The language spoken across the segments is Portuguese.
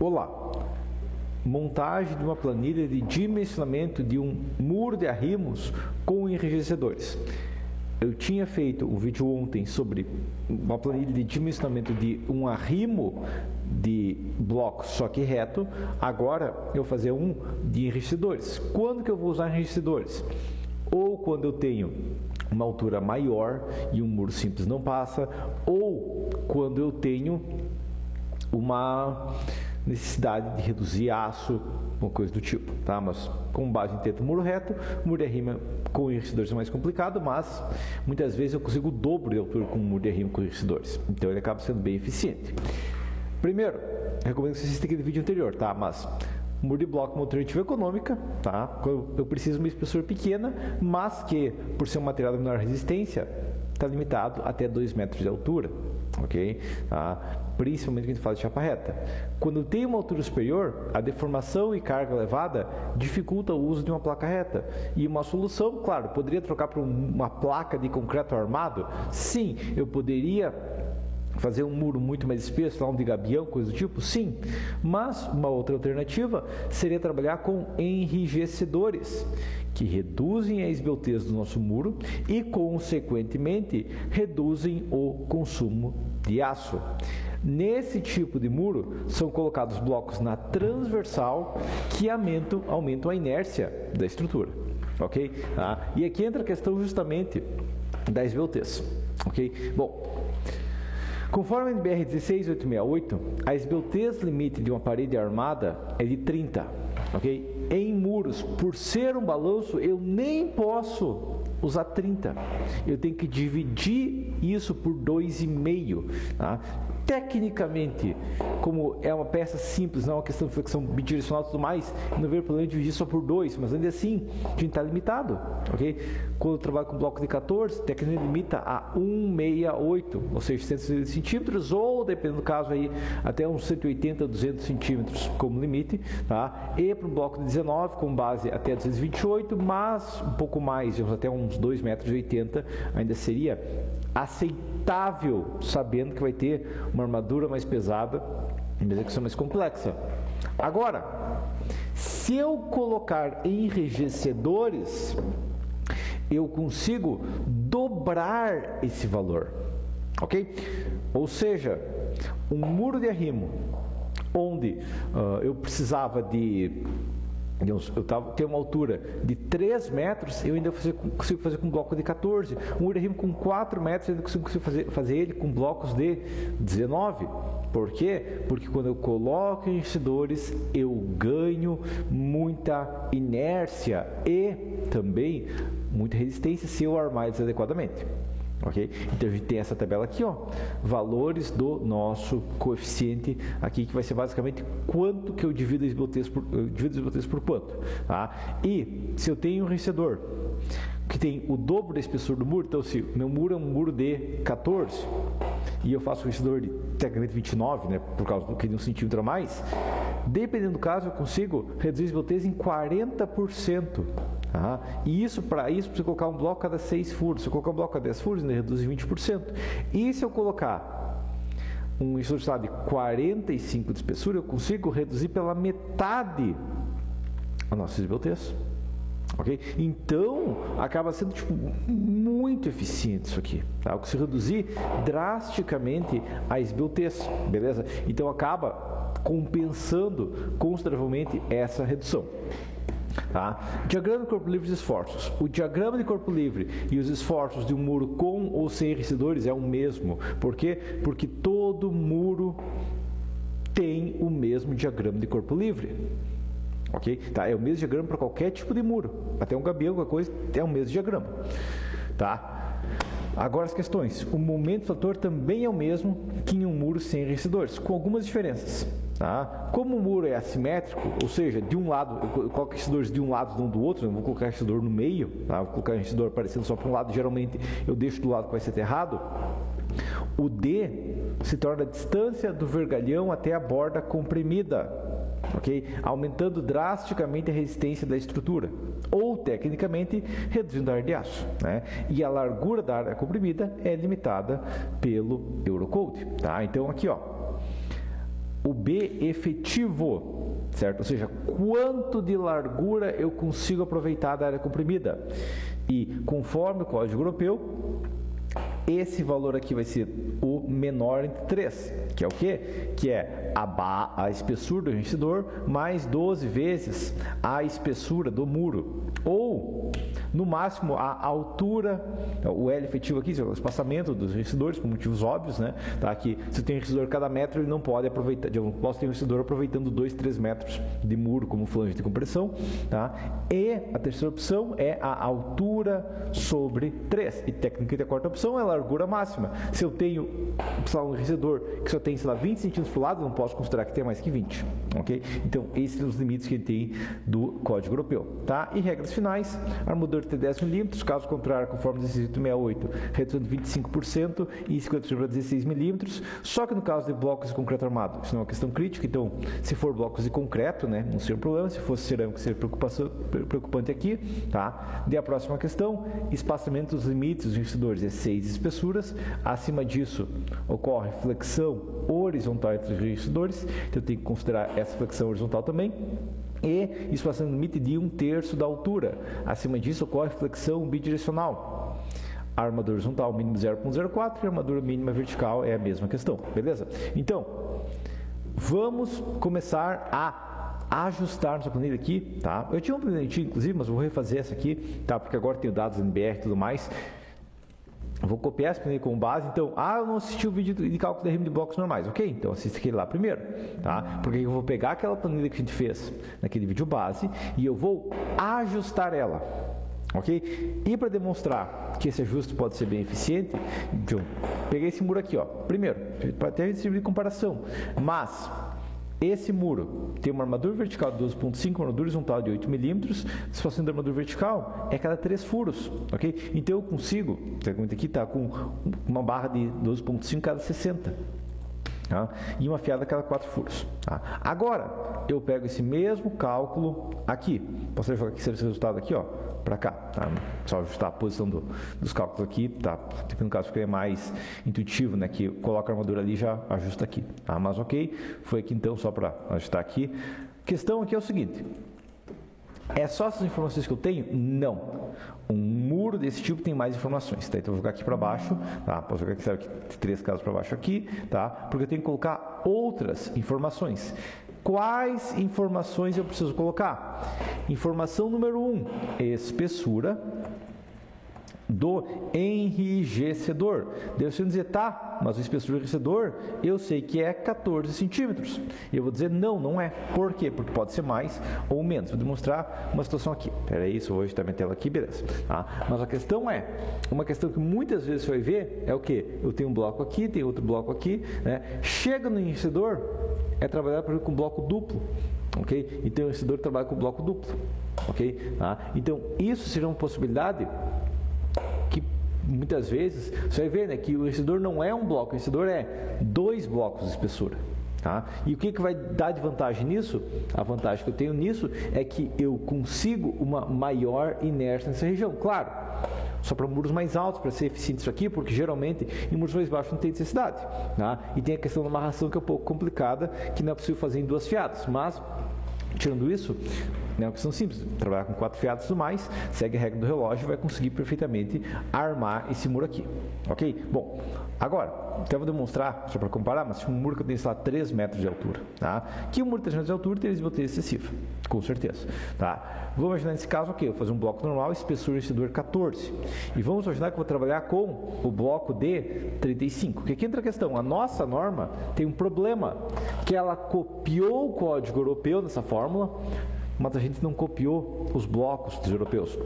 Olá! Montagem de uma planilha de dimensionamento de um muro de arrimos com enrijecedores. Eu tinha feito um vídeo ontem sobre uma planilha de dimensionamento de um arrimo de blocos só que reto. Agora eu vou fazer um de enrijecedores. Quando que eu vou usar enrijecedores? Ou quando eu tenho uma altura maior e um muro simples não passa, ou quando eu tenho uma necessidade de reduzir aço, uma coisa do tipo, tá? Mas com base em teto muro reto, muro de arrimo com enrijecedores é mais complicado, mas muitas vezes eu consigo o dobro de altura com muro de arrimo com enrijecedores, então ele acaba sendo bem eficiente. Primeiro, recomendo que você assista aquele vídeo anterior, tá? Mas muro de bloco é uma alternativa econômica, tá? Eu preciso de uma espessura pequena, mas que, por ser um material de menor resistência, está limitado até 2 metros de altura, ok? Tá? Principalmente quando a gente fala de chapa reta. Quando tem uma altura superior, a deformação e carga elevada dificulta o uso de uma placa reta. E uma solução, claro, poderia trocar por uma placa de concreto armado? Sim, eu poderia fazer um muro muito mais espesso, lá um de gabião, coisa do tipo? Sim. Mas uma outra alternativa seria trabalhar com enrijecedores, que reduzem a esbeltez do nosso muro e, consequentemente, reduzem o consumo de aço. Nesse tipo de muro, são colocados blocos na transversal que aumentam a inércia da estrutura, ok? E aqui entra a questão justamente da esbeltez, ok? Bom, conforme a NBR 16868, a esbeltez limite de uma parede armada é de 30, ok? Em muros, por ser um balanço, eu nem posso usar 30. Eu tenho que dividir isso por 2,5, tá? Tecnicamente, como é uma peça simples, não é uma questão de flexão bidirecional e tudo mais, não vejo problema de dividir só por 2, mas ainda assim, a gente está limitado, ok? Quando eu trabalho com bloco de 14, tecnicamente limita a 168, ou seja, 160 centímetros, ou, dependendo do caso, aí, até uns 180, 200 centímetros como limite, tá? E para o bloco de 19, com base até 228, mas um pouco mais, até uns 2,80 metros, ainda seria aceitável, sabendo que vai ter uma armadura mais pesada e uma execução mais complexa. Agora, se eu colocar enrijecedores, eu consigo dobrar esse valor, ok? Ou seja, um muro de arrimo onde eu precisava tenho uma altura de 3 metros, eu ainda consigo fazer com um bloco de 14. Um muro de arrimo com 4 metros, eu ainda consigo fazer ele com blocos de 19. Por quê? Porque quando eu coloco enrijecedores, eu ganho muita inércia e também muita resistência se eu armar eles adequadamente. Ok? Então a gente tem essa tabela aqui, ó, valores do nosso coeficiente aqui, que vai ser basicamente quanto que eu divido a esbeltez por quanto, tá? E se eu tenho um enrijecedor que tem o dobro da espessura do muro, então se meu muro é um muro de 14 e eu faço um enrijecedor de tecnicamente 29, né, por causa do que de 1 centímetro a mais, dependendo do caso eu consigo reduzir a esbeltez em 40%. E para você colocar um bloco a cada 6 furos, se eu colocar um bloco a 10 furos, ainda reduz em 20%. E se eu colocar um enrijecedor de 45 de espessura, eu consigo reduzir pela metade a nossa esbeltez. Okay? Então, acaba sendo muito eficiente isso aqui. Tá? Eu consigo reduzir drasticamente a esbeltez, beleza? Então, acaba compensando consideravelmente essa redução. Tá? Diagrama de corpo livre e esforços. O diagrama de corpo livre e os esforços de um muro com ou sem enrijecedores é o mesmo. Por quê? Porque todo muro tem o mesmo diagrama de corpo livre. Ok? Tá? É o mesmo diagrama para qualquer tipo de muro. Até um gabião, qualquer coisa, é o mesmo diagrama. Tá? Agora as questões. O momento fator também é o mesmo que em um muro sem enrijecedores, com algumas diferenças. Tá? Como o muro é assimétrico, ou seja, de um lado, eu coloco enrijecedores de um lado e não do outro, eu não vou colocar enrijecedor no meio, tá? Vou colocar enrijecedor aparecendo só para um lado, geralmente eu deixo do lado que vai ser aterrado. O D se torna a distância do vergalhão até a borda comprimida, ok? Aumentando drasticamente a resistência da estrutura, ou tecnicamente reduzindo a área de aço, né? E a largura da área comprimida é limitada pelo Eurocode, tá? Então aqui, ó, o B efetivo, certo? Ou seja, quanto de largura eu consigo aproveitar da área comprimida. E conforme o Código Europeu, esse valor aqui vai ser o menor entre 3, que é o quê? Que é a espessura do enriquecedor mais 12 vezes a espessura do muro. Ou, no máximo, a altura, o L efetivo aqui, o espaçamento dos enriquecedores, por motivos óbvios, né? Tá? Que se tem um enriquecedor cada metro, ele não pode aproveitar, eu não posso ter um enriquecedor aproveitando 2, 3 metros de muro como flange de compressão. Tá? E a terceira opção é a altura sobre 3. E técnica a quarta opção é a largura máxima. Se eu tenho um enriquecedor que só tem, sei lá, 20 centímetros por lado, eu não posso considerar que tenha mais que 20. Ok? Então, esses são os limites que ele tem do Código Europeu. Tá? E regras finais, armadura de 10 milímetros, caso contrário, conforme 1668, redução de 25% e 50% para 16 milímetros. Só que no caso de blocos de concreto armado, isso não é uma questão crítica, então, se for blocos de concreto, né, não seria um problema. Se fosse cerâmica, seria preocupante aqui. Tá? E a próxima questão, espaçamento dos limites dos enriquecedores é 6 espessuras. Acima disso, ocorre flexão horizontal entre os enriquecedores, então eu tenho que considerar essa flexão horizontal também. E espaçamento limite de 1/3 da altura. Acima disso, ocorre flexão bidirecional. A armadura horizontal mínimo 0,04 e a armadura mínima vertical é a mesma questão, beleza? Então, vamos começar a ajustar nossa planilha aqui, tá? Eu tinha uma planilha antiga, inclusive, mas eu vou refazer essa aqui, tá? Porque agora tenho dados NBR e tudo mais. Vou copiar essa planilha como base. Então, eu não assisti o vídeo de cálculo de RM de blocos normais. Ok, então assista aquele lá primeiro, tá? Porque eu vou pegar aquela planilha que a gente fez naquele vídeo base e eu vou ajustar ela, ok? E para demonstrar que esse ajuste pode ser bem eficiente, então, peguei esse muro aqui, ó. Primeiro, para ter servir de comparação, mas esse muro tem uma armadura vertical de 12,5, uma armadura horizontal de 8 milímetros. Se fosse da armadura vertical, é cada 3 furos, ok? Então eu consigo, aqui está com uma barra de 12,5 cada 60. Tá? E uma fiada a cada 4 furos. Tá? Agora, eu pego esse mesmo cálculo aqui. Posso jogar aqui esse resultado aqui, ó, para cá. Tá? Só ajustar a posição dos cálculos aqui. Tá? No caso, fica mais intuitivo, né? Que coloca a armadura ali e já ajusta aqui. Tá? Mas ok, foi aqui então só para ajustar aqui. A questão aqui é o seguinte. É só essas informações que eu tenho? Não. Um muro desse tipo tem mais informações, tá? Então eu vou jogar aqui para baixo, tá? Posso jogar aqui, sabe, 3 casas para baixo aqui, tá? Porque eu tenho que colocar outras informações. Quais informações eu preciso colocar? Informação número 1, espessura do enrijecedor. Deve ser dizer, tá, mas o espessura do enrijecedor eu sei que é 14 centímetros. E eu vou dizer, não é. Por quê? Porque pode ser mais ou menos. Vou demonstrar uma situação aqui. Espera aí, isso hoje está minha tela aqui, beleza. Tá? Mas a questão é, uma questão que muitas vezes você vai ver é o quê? Eu tenho um bloco aqui, tenho outro bloco aqui, né? Chega no enrijecedor, é trabalhar, por exemplo, com bloco duplo. Ok? Então o enrijecedor trabalha com bloco duplo. Ok? Tá? Então isso seria uma possibilidade que muitas vezes você vai ver, né, que o enriquecedor não é um bloco, o enriquecedor é 2 blocos de espessura. Tá? E o que vai dar de vantagem nisso? A vantagem que eu tenho nisso é que eu consigo uma maior inércia nessa região. Claro, só para muros mais altos, para ser eficiente isso aqui, porque geralmente em muros mais baixos não tem necessidade. Tá? E tem a questão da amarração que é um pouco complicada, que não é possível fazer em 2 fiadas, mas tirando isso, é uma questão simples, trabalhar com 4 fiados e tudo mais, segue a regra do relógio e vai conseguir perfeitamente armar esse muro aqui, ok? Bom, agora, até vou demonstrar, só para comparar, mas um muro que eu tenho, sei lá, 3 metros de altura, tá? Que um muro de 3 metros de altura teria desbloqueio excessiva, com certeza, tá? Vamos imaginar nesse caso, ok, eu vou fazer um bloco normal, espessura enriquecedor 14, e vamos imaginar que eu vou trabalhar com o bloco de 35, porque aqui entra a questão, a nossa norma tem um problema, que ela copiou o Código Europeu nessa fórmula, mas a gente não copiou os blocos dos europeus.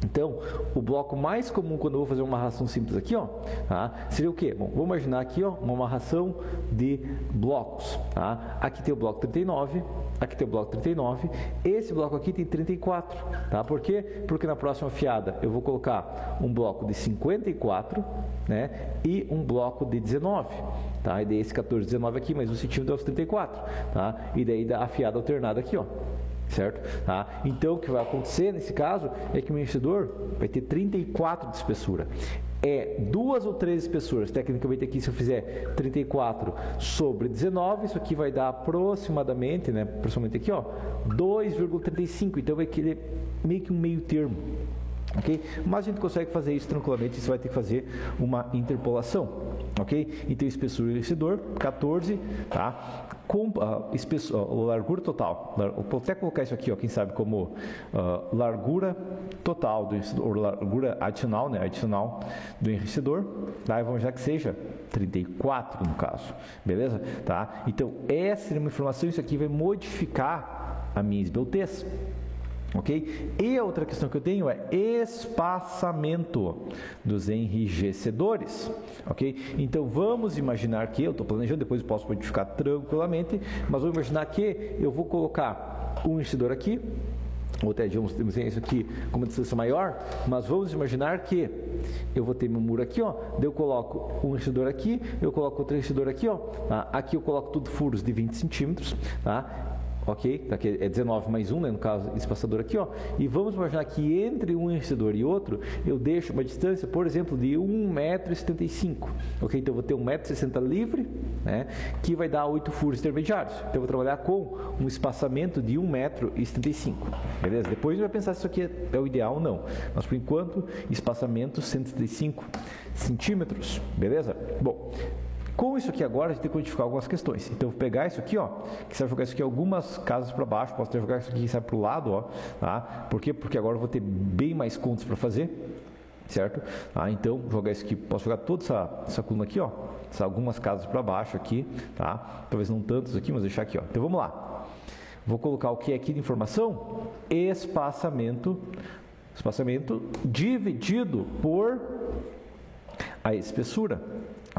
Então, o bloco mais comum quando eu vou fazer uma amarração simples aqui, ó, tá, seria o quê? Bom, vou imaginar aqui, ó, uma amarração de blocos. Tá? Aqui tem o bloco 39, aqui tem o bloco 39, esse bloco aqui tem 34. Tá? Por quê? Porque na próxima fiada eu vou colocar um bloco de 54, né, e um bloco de 19. Tá? E daí esse 14, 19 aqui, mais um centímetro é os 34. Tá? E daí dá a fiada alternada aqui, ó. Certo? Tá? Então, o que vai acontecer nesse caso é que o meu enriquecedor vai ter 34 de espessura. é 2 ou 3 espessuras. Tecnicamente aqui, se eu fizer 34 sobre 19, isso aqui vai dar aproximadamente, né, principalmente aqui, ó, 2,35. Então vai querer meio que um meio termo. Ok? Mas a gente consegue fazer isso tranquilamente, você vai ter que fazer uma interpolação, ok? Então, espessura do enriquecedor, 14, tá? Com largura total, vou até colocar isso aqui, ó, quem sabe, como largura total do enriquecedor, ou largura adicional, né? Adicional do enriquecedor, tá? Vamos já que seja 34 no caso, beleza? Tá? Então, essa é uma informação, isso aqui vai modificar a minha esbeltez. Ok? E a outra questão que eu tenho é espaçamento dos enrijecedores. Ok? Então vamos imaginar que eu estou planejando, depois eu posso modificar tranquilamente, mas vou imaginar que eu vou colocar um enrijecedor aqui, ou até digamos isso aqui com uma distância maior, mas vamos imaginar que eu vou ter meu muro aqui, ó, daí eu coloco um enrijecedor aqui, eu coloco outro enrijecedor aqui, ó, tá? Aqui eu coloco tudo furos de 20 centímetros, tá? Ok? Aqui é 19 mais 1, né, no caso, esse passador aqui, ó. E vamos imaginar que entre um enriquecedor e outro, eu deixo uma distância, por exemplo, de 1,75 m. Ok? Então, eu vou ter 1,60 m livre, né, que vai dar 8 furos intermediários. Então, eu vou trabalhar com um espaçamento de 1,75 m. Beleza? Depois, a gente vai pensar se isso aqui é o ideal ou não. Mas, por enquanto, espaçamento 175 centímetros. Beleza? Bom, com isso aqui agora, a gente tem que codificar algumas questões. Então, eu vou pegar isso aqui, ó, que você vai jogar isso aqui algumas casas para baixo, posso até jogar isso aqui, sabe, para o lado, ó, tá? Por quê? Porque agora eu vou ter bem mais contas para fazer, certo? Ah, então, jogar isso aqui, posso jogar toda essa coluna aqui, ó, algumas casas para baixo aqui, tá? Talvez não tantos aqui, mas deixar aqui, ó. Então, vamos lá. Vou colocar o que é aqui de informação? Espaçamento dividido por a espessura.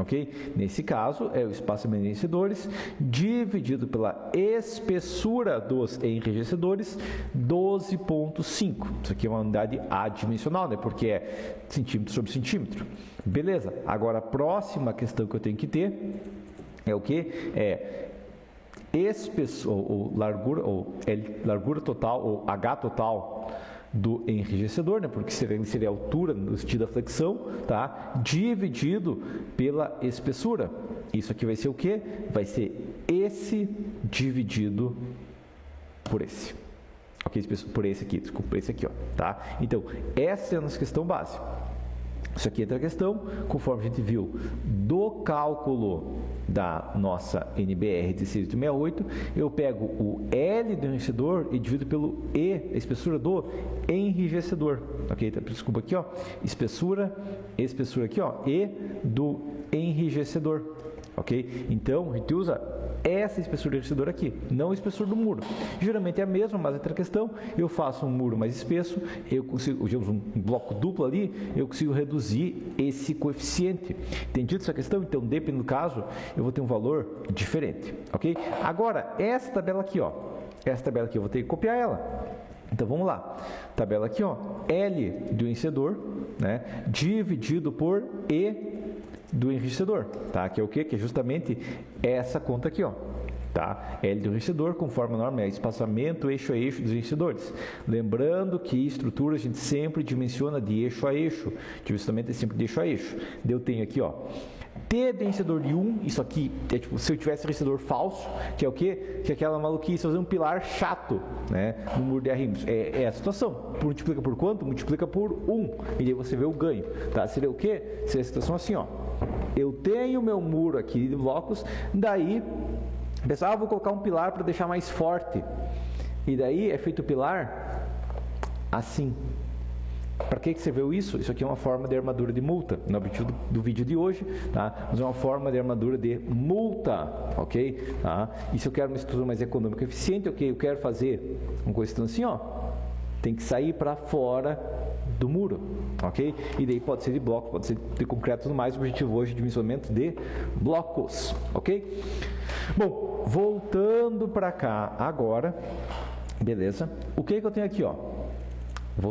Ok? Nesse caso, é o espaçamento de enriquecedores dividido pela espessura dos enriquecedores, 12,5. Isso aqui é uma unidade adimensional, né? Porque é centímetro sobre centímetro. Beleza. Agora, a próxima questão que eu tenho que ter é o que? Largura total, ou H total, do enrijecedor, né, porque seria a altura no sentido da flexão, tá, dividido pela espessura. Isso aqui vai ser o quê? Vai ser esse dividido por esse. Ok? Por esse aqui, desculpa, por esse aqui, ó, tá? Então, essa é a nossa questão base. Isso aqui é outra questão, conforme a gente viu do cálculo da nossa NBR 1668, eu pego o L do enrijecedor e divido pelo E, a espessura do enrijecedor. Ok? Então, desculpa aqui, ó, espessura aqui, ó, E do enrijecedor. Ok? Então, a gente usa essa espessura do enrijecedor aqui, não a espessura do muro. Geralmente é a mesma, mas outra questão, eu faço um muro mais espesso, eu consigo, digamos, um bloco duplo ali, eu consigo reduzir esse coeficiente. Entendido essa questão? Então, dependendo do caso, eu vou ter um valor diferente. Ok? Agora, essa tabela aqui, ó, eu vou ter que copiar ela. Então, vamos lá. Tabela aqui, ó, L do enrijecedor, né, dividido por E do enrijecedor, tá? Que é o quê? Que é justamente essa conta aqui, ó, tá? L do enrijecedor, conforme a norma, é espaçamento eixo a eixo dos enrijecedores. Lembrando que estrutura a gente sempre dimensiona de eixo a eixo, justamente é sempre de eixo a eixo. Eu tenho aqui, ó, T do enrijecedor de 1, isso aqui é tipo, se eu tivesse enrijecedor falso, que é o quê? Que é aquela maluquice, fazer um pilar chato, né, no muro de arrimos. É a situação. Multiplica por quanto? Multiplica por 1, e aí você vê o ganho, tá? Seria o quê? Seria a situação assim, ó. Eu tenho meu muro aqui de blocos, daí, pessoal, vou colocar um pilar para deixar mais forte. E daí é feito o pilar assim. Para que você viu isso? Isso aqui é uma forma de armadura de multa, no objetivo do vídeo de hoje, tá? Mas é uma forma de armadura de multa, ok? Tá? E se eu quero uma estrutura mais econômica e eficiente, ok? Eu quero fazer uma questão assim, ó, tem que sair para fora do muro, ok? E daí pode ser de bloco, pode ser de concreto e tudo mais. O objetivo hoje é dimensionamento de blocos, ok? Bom, voltando para cá agora, beleza? O que eu tenho aqui, ó?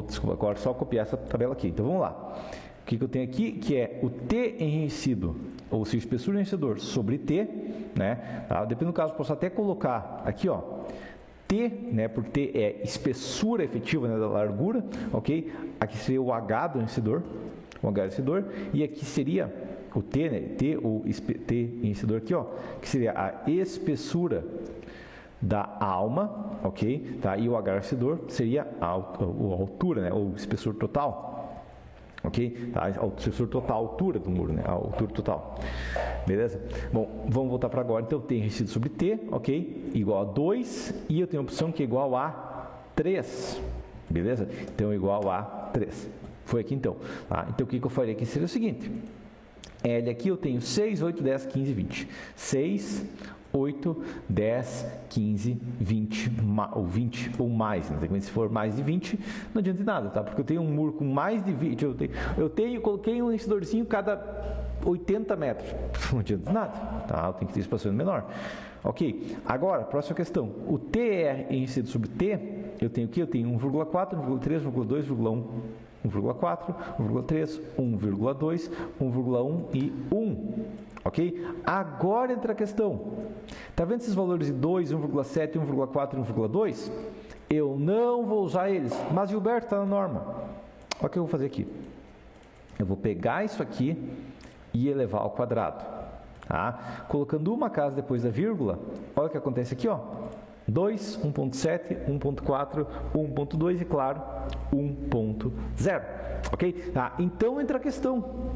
Desculpa, agora só copiar essa tabela aqui. Então vamos lá. O que eu tenho aqui, que é o T enrijecido, ou seja, espessura do enrijecedor sobre T, né? Tá? Dependendo do caso, posso até colocar aqui, ó, T, né, porque T é espessura efetiva, né, da largura, ok? Aqui seria o H do enrijecedor, o H enriquecedor, e aqui seria o T, né? T enriquecedor aqui, ó, que seria a espessura da alma, ok? Tá? E o H enriquecedor seria a altura, né? Ou espessor total, ok? Tá? A espessor total, a altura do muro, né? A altura total, beleza? Bom, vamos voltar para agora. Então, T enriquecido sobre T, ok? Igual a 2, e eu tenho a opção que é igual a 3, beleza? Então, igual a 3. Foi aqui então. Tá? Então, o que eu faria aqui seria o seguinte. L aqui eu tenho 6, 8, 10, 15, 20. 6, 8, 10, 15, 20, ou 20 ou mais. Né? Se for mais de 20, não adianta de nada, tá? Porque eu tenho um muro com mais de 20. Coloquei um enriquecedorzinho cada 80 metros. Não adianta de nada, tá? Eu tenho que ter espaçamento menor. Ok, agora, próxima questão. O TR enriquecido sobre T, eu tenho o quê? Eu tenho 1,4, 1,3, 1,2, 1,1. 1,4, 1,3, 1,2, 1,1 e 1. Ok? Agora entra a questão. Está vendo esses valores de 2, 1,7, 1,4 e 1,2? Eu não vou usar eles, mas Gilberto está na norma. Olha o que eu vou fazer aqui. Eu vou pegar isso aqui e elevar ao quadrado. Tá? Colocando uma casa depois da vírgula, olha o que acontece aqui, ó. 2, 1.7, 1.4, 1.2 e, claro, 1.0. Ok? Tá? Então, entra a questão.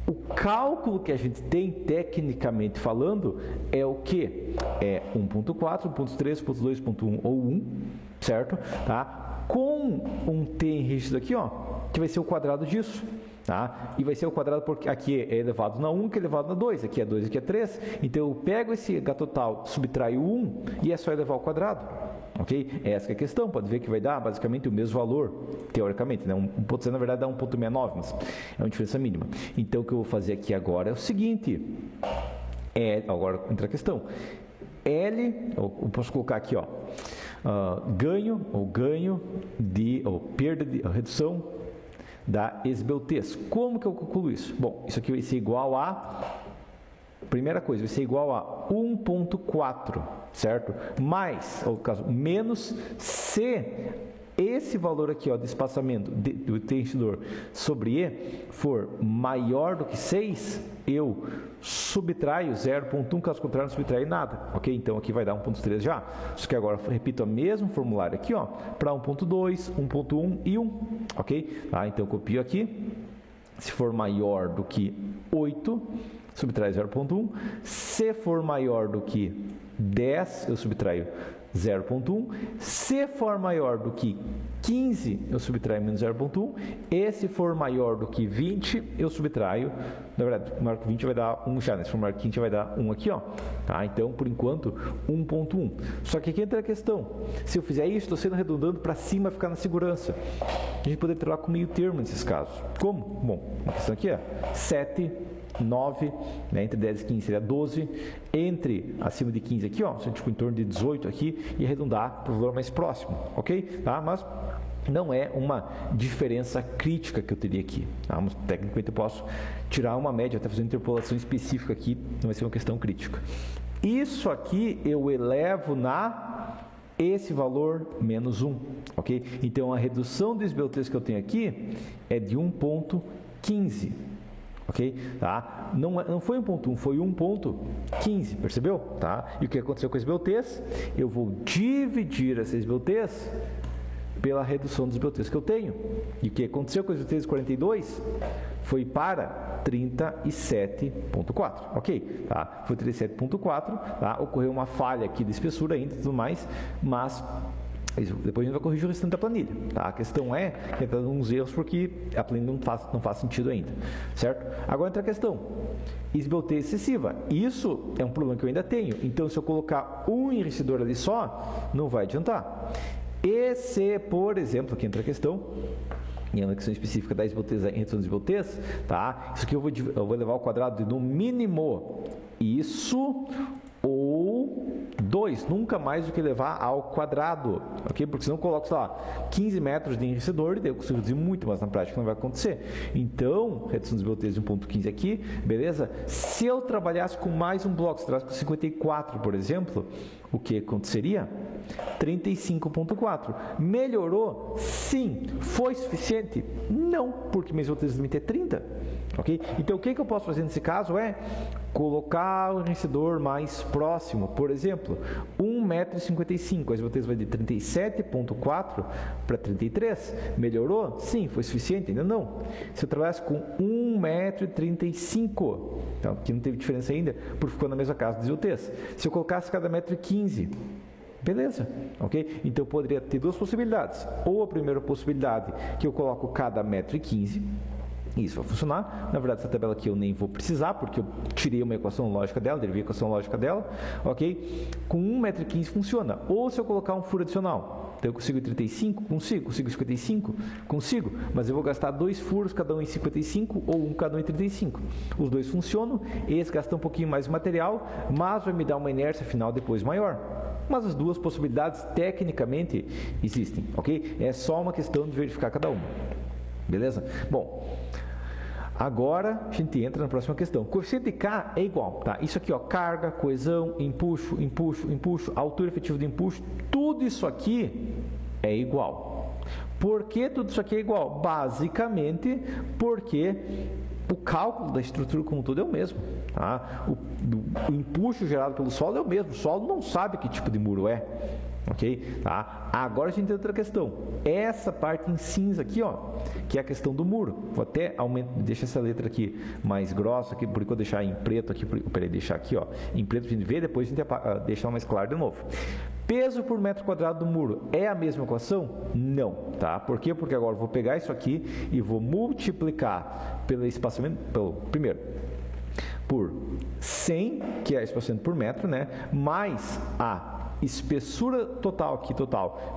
O cálculo que a gente tem, tecnicamente falando, é o quê? É 1.4, 1.3, 1.2, 1.1 ou 1, certo? Tá? Com um t enriquecido aqui, ó, que vai ser o quadrado disso. Tá? E vai ser o quadrado porque aqui é elevado na 1, que é elevado na 2, aqui é 2, aqui é 3. Então, eu pego esse H total, subtraio 1 e é só elevar ao quadrado. Ok? Essa que é a questão. Pode ver que vai dar basicamente o mesmo valor, teoricamente. Né? 1.0 na verdade dá 1.69, mas é uma diferença mínima. Então, o que eu vou fazer aqui agora é o seguinte. Agora entra a questão. L, eu posso colocar aqui, ó, ganho de, ou perda de, redução da esbeltez. Como que eu calculo isso? Bom, isso aqui vai ser igual a, primeira coisa, vai ser igual a 1.4, certo? Mais, ou no caso, menos se esse valor aqui, ó, de espaçamento do enriquecedor sobre E for maior do que 6, eu subtraio 0.1, caso contrário, não subtraio nada, ok? Então, aqui vai dar 1.3 já. Só que agora, repito o mesmo formulário aqui, ó, para 1.2, 1.1 e 1, ok? Tá? Então, eu copio aqui. Se for maior do que 8, subtrai 0.1. Se for maior do que 10, eu subtraio 0.1. Se for maior do que 15, eu subtraio menos 0.1. E se for maior do que 20, eu subtraio, na verdade, maior que 20 vai dar 1 já, né? Se for maior que 15 vai dar 1 aqui, ó. Tá? Então, por enquanto, 1.1. Só que aqui entra a questão. Se eu fizer isso, estou sendo redundando para cima, ficar na segurança. A gente poderia trabalhar com meio termo nesses casos. Como? Bom, a questão aqui é 7, 9, né, entre 10 e 15 seria 12, entre acima de 15 aqui, ó, tipo, em torno de 18 aqui, e arredondar para o valor mais próximo, ok? Tá? Mas não é uma diferença crítica que eu teria aqui, tá? Mas, tecnicamente eu posso tirar uma média, até fazer uma interpolação específica aqui, não vai ser uma questão crítica. Isso aqui eu elevo esse valor menos 1, ok? Então, a redução do esbeltez que eu tenho aqui é de 1.15, ok? Tá? Não foi 1.1, foi 1.15, percebeu? Tá? E o que aconteceu com a esbeltez? Eu vou dividir essa esbeltez pela redução dos esbeltez que eu tenho. E o que aconteceu com a esbeltez de 42? Foi para 37.4, ok? Tá? Foi 37.4, tá? Ocorreu uma falha aqui de espessura ainda e tudo mais, mas depois a gente vai corrigir o restante da planilha, tá? A questão é que está dando uns erros porque a planilha não faz sentido ainda, certo? Agora entra a questão, esbeltez excessiva. Isso é um problema que eu ainda tenho, então se eu colocar um enriquecedor ali só, não vai adiantar. E se, por exemplo, aqui entra a questão, e é uma questão específica da esbeltez, em redução de esbeltez, tá? Isso aqui eu vou levar ao quadrado de no mínimo isso ou 2, nunca mais do que levar ao quadrado, ok? Porque senão eu coloco, sei lá, 15 metros de enriquecedor e daí eu consigo reduzir muito, mas na prática não vai acontecer. Então, redução de esbeltez de 1.15 aqui, beleza? Se eu trabalhasse com mais um bloco, se trabalhasse com 54, por exemplo, o que aconteceria? 35,4. Melhorou? Sim. Foi suficiente? Não, porque meu esgotismo limite é 30. Ok? Então, o que eu posso fazer nesse caso é colocar o enriquecedor mais próximo. Por exemplo, 1,55 m. A esgotismo vai de 37,4 para 33. Melhorou? Sim. Foi suficiente? Ainda não. Se eu trabalhasse com 1,35 m, então aqui não teve diferença ainda, porque ficou na mesma casa de esgotez. Se eu colocasse cada 1,15 m, beleza, ok? Então eu poderia ter duas possibilidades. Ou a primeira possibilidade, que eu coloco cada 1,15 m, isso vai funcionar. Na verdade, essa tabela aqui eu nem vou precisar, porque eu tirei uma equação lógica dela, derivei a equação lógica dela, ok? Com 1,15 m funciona. Ou se eu colocar um furo adicional, então eu consigo 35? Consigo. Consigo 55? Consigo. Mas eu vou gastar 2 furos, cada um em 55, ou um cada um em 35. Os dois funcionam, esse gasta um pouquinho mais de material, mas vai me dar uma inércia final depois maior. Mas as duas possibilidades, tecnicamente, existem, ok? É só uma questão de verificar cada uma. Beleza? Bom, agora a gente entra na próxima questão. O coeficiente de K é igual, tá? Isso aqui, ó, carga, coesão, empuxo, altura efetiva de empuxo, tudo isso aqui é igual. Por que tudo isso aqui é igual? Basicamente porque o cálculo da estrutura como um todo é o mesmo. Tá? O empuxo gerado pelo solo é o mesmo. O solo não sabe que tipo de muro é. Ok? Tá? Agora a gente tem outra questão. Essa parte em cinza aqui, ó, que é a questão do muro. Vou até deixar essa letra aqui mais grossa, aqui, por enquanto deixar em preto aqui, deixar aqui, ó, em preto a gente vê, depois a gente deixar mais claro de novo. Peso por metro quadrado do muro é a mesma equação? Não, tá? Por quê? Porque agora eu vou pegar isso aqui e vou multiplicar pelo espaçamento, primeiro, por 100, que é espaçamento por metro, né? Mais a espessura total aqui,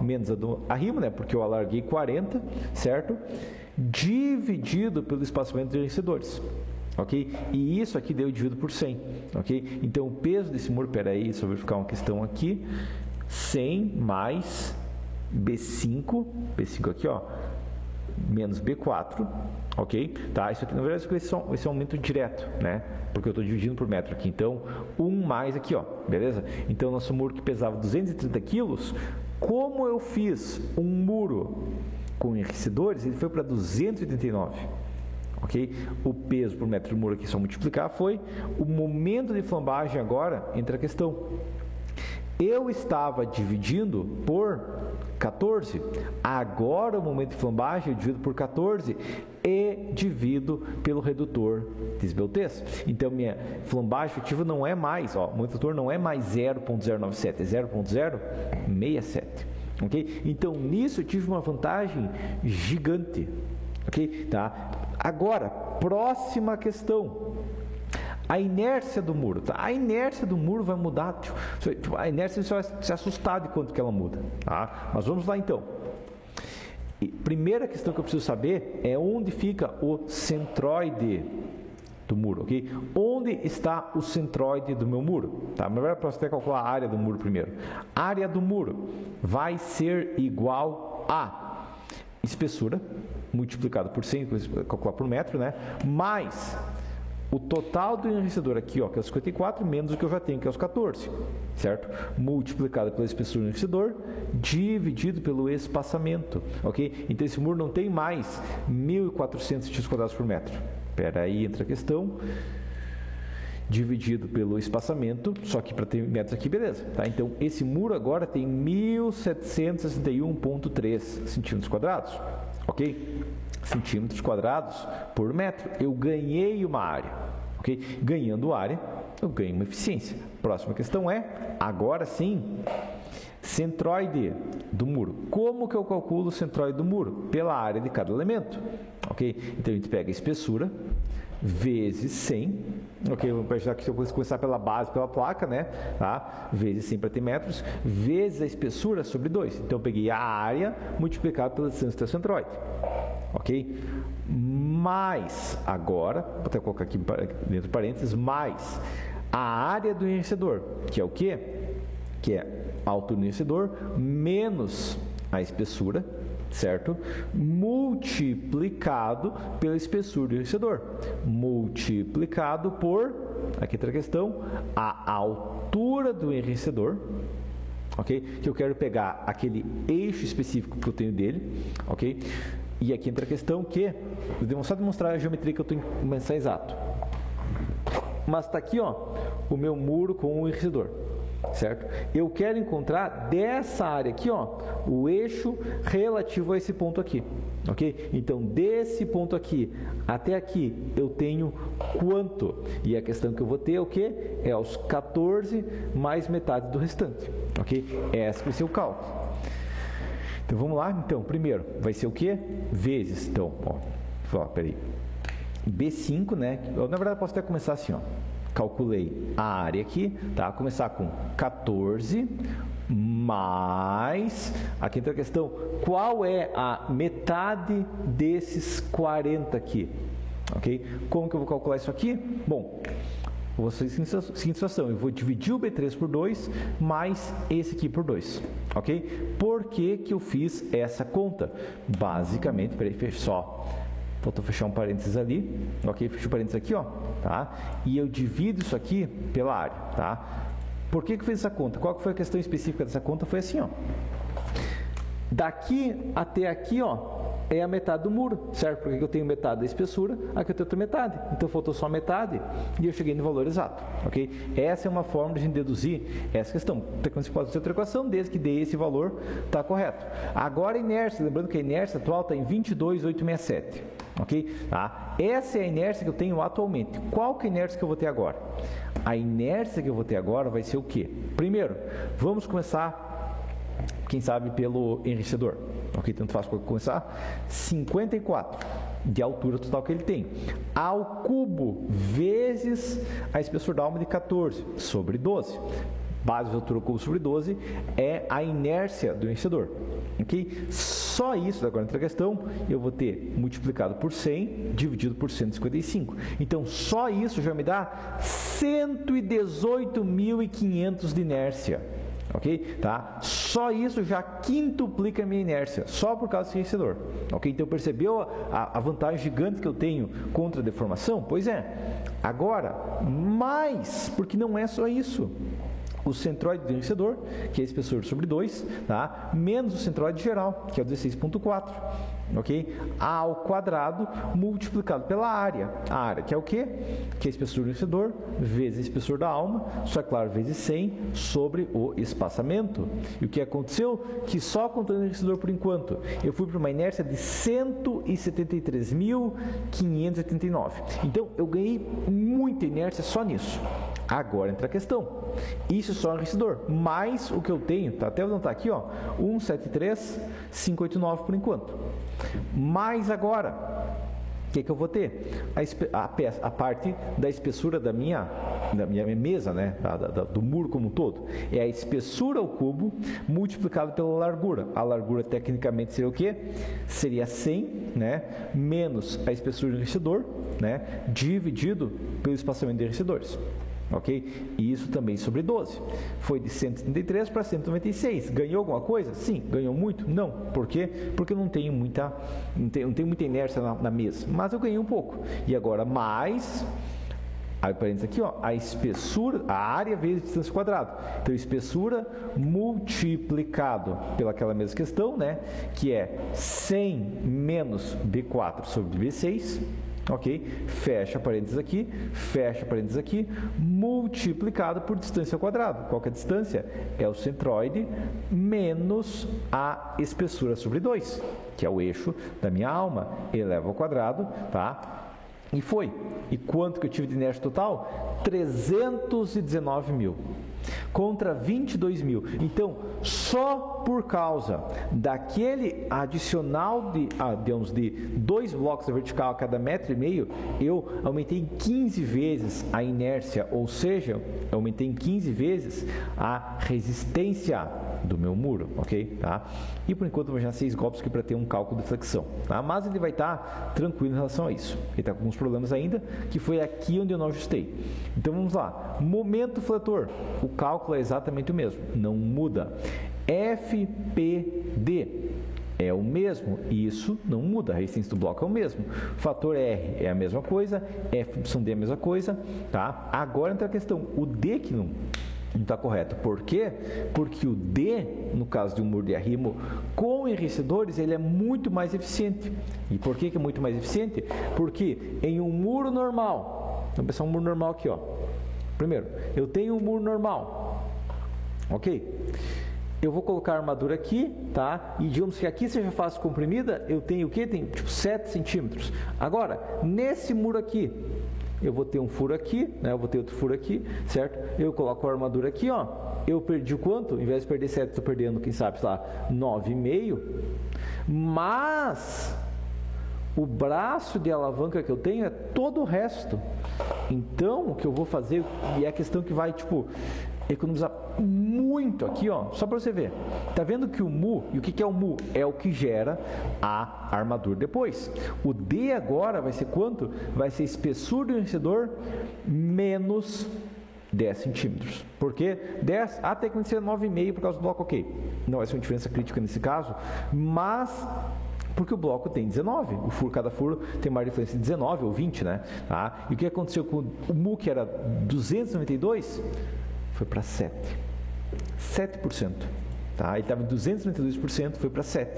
menos a do arrimo, né? Porque eu alarguei 40, certo? Dividido pelo espaçamento de enriquecedores. Ok? E isso aqui deu dividido por 100, ok? Então, o peso desse muro, peraí, só verificar uma questão aqui, 100 mais B5 aqui, ó, menos B4, ok? Tá? Isso aqui, na verdade, vai ser um aumento direto, né? Porque eu estou dividindo por metro aqui. Então, 1 mais aqui, ó, beleza? Então, nosso muro que pesava 230 quilos, como eu fiz um muro com enriquecedores, ele foi para 289. Ok? O peso por metro de muro aqui, só multiplicar, foi o momento de flambagem. Agora entra a questão. Eu estava dividindo por 14, agora o momento de flambagem eu divido por 14 e divido pelo redutor de esbeltez. Então, minha flambagem efetiva não é mais, ó, o meu redutor não é mais 0,097, é 0,067. Ok? Então, nisso eu tive uma vantagem gigante. Ok? Tá? Agora, próxima questão. A inércia do muro. Tá? A inércia do muro vai mudar. A inércia, você vai se assustar de quanto que ela muda. Tá? Mas vamos lá então. Primeira questão que eu preciso saber é onde fica o centroide do muro. Ok? Onde está o centroide do meu muro? Tá? Mas vai para você calcular a área do muro primeiro. A área do muro vai ser igual a espessura multiplicado por 100, calcular por metro, né? Mais o total do enriquecedor aqui, ó, que é os 54, menos o que eu já tenho, que é os 14, certo? Multiplicado pela espessura do enriquecedor, dividido pelo espaçamento, ok? Então, esse muro não tem mais 1.400 centímetros quadrados por metro. Espera aí, entra a questão. Dividido pelo espaçamento, só que para ter metros aqui, beleza. Tá? Então, esse muro agora tem 1.761,3 centímetros quadrados, ok? Centímetros quadrados por metro. Eu ganhei uma área, ok? Ganhando área, eu ganho uma eficiência. Próxima questão é, agora sim, centroide do muro. Como que eu calculo o centroide do muro? Pela área de cada elemento, ok? Então, a gente pega a espessura vezes 100, ok? Vamos imaginar que se eu começar pela base, pela placa, né? Tá? Vezes 100 para ter metros, vezes a espessura sobre 2. Então, eu peguei a área multiplicado pela distância do centroide. Ok? Mais, agora, vou até colocar aqui dentro de parênteses, mais a área do enriquecedor, que é o quê? Que é a altura do enriquecedor menos a espessura, certo? Multiplicado pela espessura do enriquecedor, multiplicado por, aqui outra questão, a altura do enriquecedor, ok? Que eu quero pegar aquele eixo específico que eu tenho dele, ok? E aqui entra a questão que eu vou só demonstrar a geometria que eu estou começando exato. Mas está aqui, ó, o meu muro com o enriquecedor, certo? Eu quero encontrar dessa área aqui, ó, o eixo relativo a esse ponto aqui, ok? Então, desse ponto aqui até aqui, eu tenho quanto? E a questão que eu vou ter é o quê? É os 14 mais metade do restante, ok? Esse vai ser o cálculo. Então, vamos lá? Então, primeiro, vai ser o quê? Vezes, então, ó, peraí. B5, né? Eu, na verdade, posso até começar assim, ó. Calculei a área aqui, tá? Começar com 14 mais, aqui entra a questão, qual é a metade desses 40 aqui, ok? Como que eu vou calcular isso aqui? Bom, vou fazer a seguinte situação, eu vou dividir o B3 por 2, mais esse aqui por 2, ok? Por que que eu fiz essa conta? Basicamente, peraí, só... Faltou fechar um parênteses ali, ok? Fecho o parênteses aqui, ó, tá? E eu divido isso aqui pela área, tá? Por que que eu fiz essa conta? Qual que foi a questão específica dessa conta? Foi assim, ó. Daqui até aqui, ó, é a metade do muro, certo? Porque eu tenho metade da espessura, aqui eu tenho outra metade. Então, faltou só metade e eu cheguei no valor exato, ok? Essa é uma forma de a gente deduzir essa questão. Você pode fazer outra equação, desde que dê esse valor, está correto. Agora, a inércia, lembrando que a inércia atual está em 22,867. Ok? Tá? Essa é a inércia que eu tenho atualmente. Qual que é a inércia que eu vou ter agora? A inércia que eu vou ter agora vai ser o quê? Primeiro, vamos começar, quem sabe, pelo enriquecedor. Ok? Tanto faz para começar. 54 de altura total que ele tem. Ao cubo vezes a espessura da alma de 14 sobre 12. Base de altura cubo sobre 12 é a inércia do enriquecedor. Ok? Só isso, agora entra a questão, eu vou ter multiplicado por 100, dividido por 155. Então, só isso já me dá 118.500 de inércia. Ok? Tá? Só isso já quintuplica a minha inércia, só por causa desse enriquecedor. Ok? Então, percebeu a vantagem gigante que eu tenho contra a deformação? Pois é. Agora, mais, porque não é só isso. O centroide do enriquecedor, que é a espessura sobre 2, tá? Menos o centroide geral, que é o 16,4, ok? Ao quadrado multiplicado pela área. A área, que é o quê? Que é a espessura do enriquecedor vezes a espessura da alma, só claro, vezes 100 sobre o espaçamento. E o que aconteceu? Que só contando o enriquecedor por enquanto, eu fui para uma inércia de 173.589. Então, eu ganhei muita inércia só nisso. Agora entra a questão. Isso é só o enriquecedor, mais o que eu tenho, tá? Até vou anotar aqui, ó, 173.589 por enquanto. Mais agora, o que que eu vou ter? A parte da espessura da minha mesa, né? Do muro como um todo. É a espessura ao cubo multiplicado pela largura. A largura tecnicamente seria o quê? Seria 100, né? Menos a espessura do enriquecedor, né? Dividido pelo espaçamento de enriquecedores. Ok? E isso também sobre 12. Foi de 133 para 196. Ganhou alguma coisa? Sim. Ganhou muito? Não. Por quê? Porque eu não tenho muita inércia na mesa. Mas eu ganhei um pouco. E agora mais... Aí, parênteses aqui, ó, a espessura, a área vezes a distância quadrada. Então, espessura multiplicado pelaquela mesma questão, né? Que é 100 menos B4 sobre B6. Ok? Fecha parênteses aqui, multiplicado por distância ao quadrado. Qual que é a distância? É o centroide menos a espessura sobre 2, que é o eixo da minha alma, eleva ao quadrado, tá? E foi. E quanto que eu tive de inércia total? 319 mil. Contra 22 mil. Então, só por causa daquele adicional de 2 blocos da vertical a cada 1,5 m, eu aumentei em 15 vezes a inércia, ou seja, eu aumentei em 15 vezes a resistência do meu muro, ok? Tá? E por enquanto eu vou já 6 golpes aqui para ter um cálculo de flexão, tá? Mas ele vai estar tranquilo em relação a isso. Ele está com alguns problemas ainda, que foi aqui onde eu não ajustei. Então vamos lá. Momento fletor. O cálculo é exatamente o mesmo, não muda. FPD é o mesmo, isso não muda, a resistência do bloco é o mesmo. Fator R é a mesma coisa, F y D é a mesma coisa, tá? Agora entra a questão, o D que Não está correto. Por quê? Porque o D, no caso de um muro de arrimo com enriquecedores, ele é muito mais eficiente. E por que é muito mais eficiente? Porque em um muro normal, vamos pensar um muro normal aqui, ó. Primeiro, eu tenho um muro normal, ok? Eu vou colocar a armadura aqui, tá? E digamos que aqui seja face comprimida, eu tenho o quê? Tem tipo 7 centímetros. Agora, nesse muro aqui, eu vou ter um furo aqui, né? Eu vou ter outro furo aqui, certo? Eu coloco a armadura aqui, ó. Eu perdi o quanto? Em vez de perder 7, estou perdendo, quem sabe, sei lá, 9,5. Mas o braço de alavanca que eu tenho é todo o resto. Então, o que eu vou fazer, e é a questão que vai, tipo, economizar muito aqui, ó, só para você ver. Tá vendo que o mu, e o que é o mu? É o que gera a armadura depois. O D agora vai ser quanto? Vai ser espessura do enriquecedor menos 10 centímetros. Por quê? 10, até que vai ser 9,5 por causa do bloco, ok. Não vai ser uma diferença crítica nesse caso, mas porque o bloco tem 19, cada furo tem uma diferença de 19 ou 20, né? Tá? E o que aconteceu com o mu, que era 292, foi para 7%. 7%. Tá? Ele estava em 292%, foi para 7%.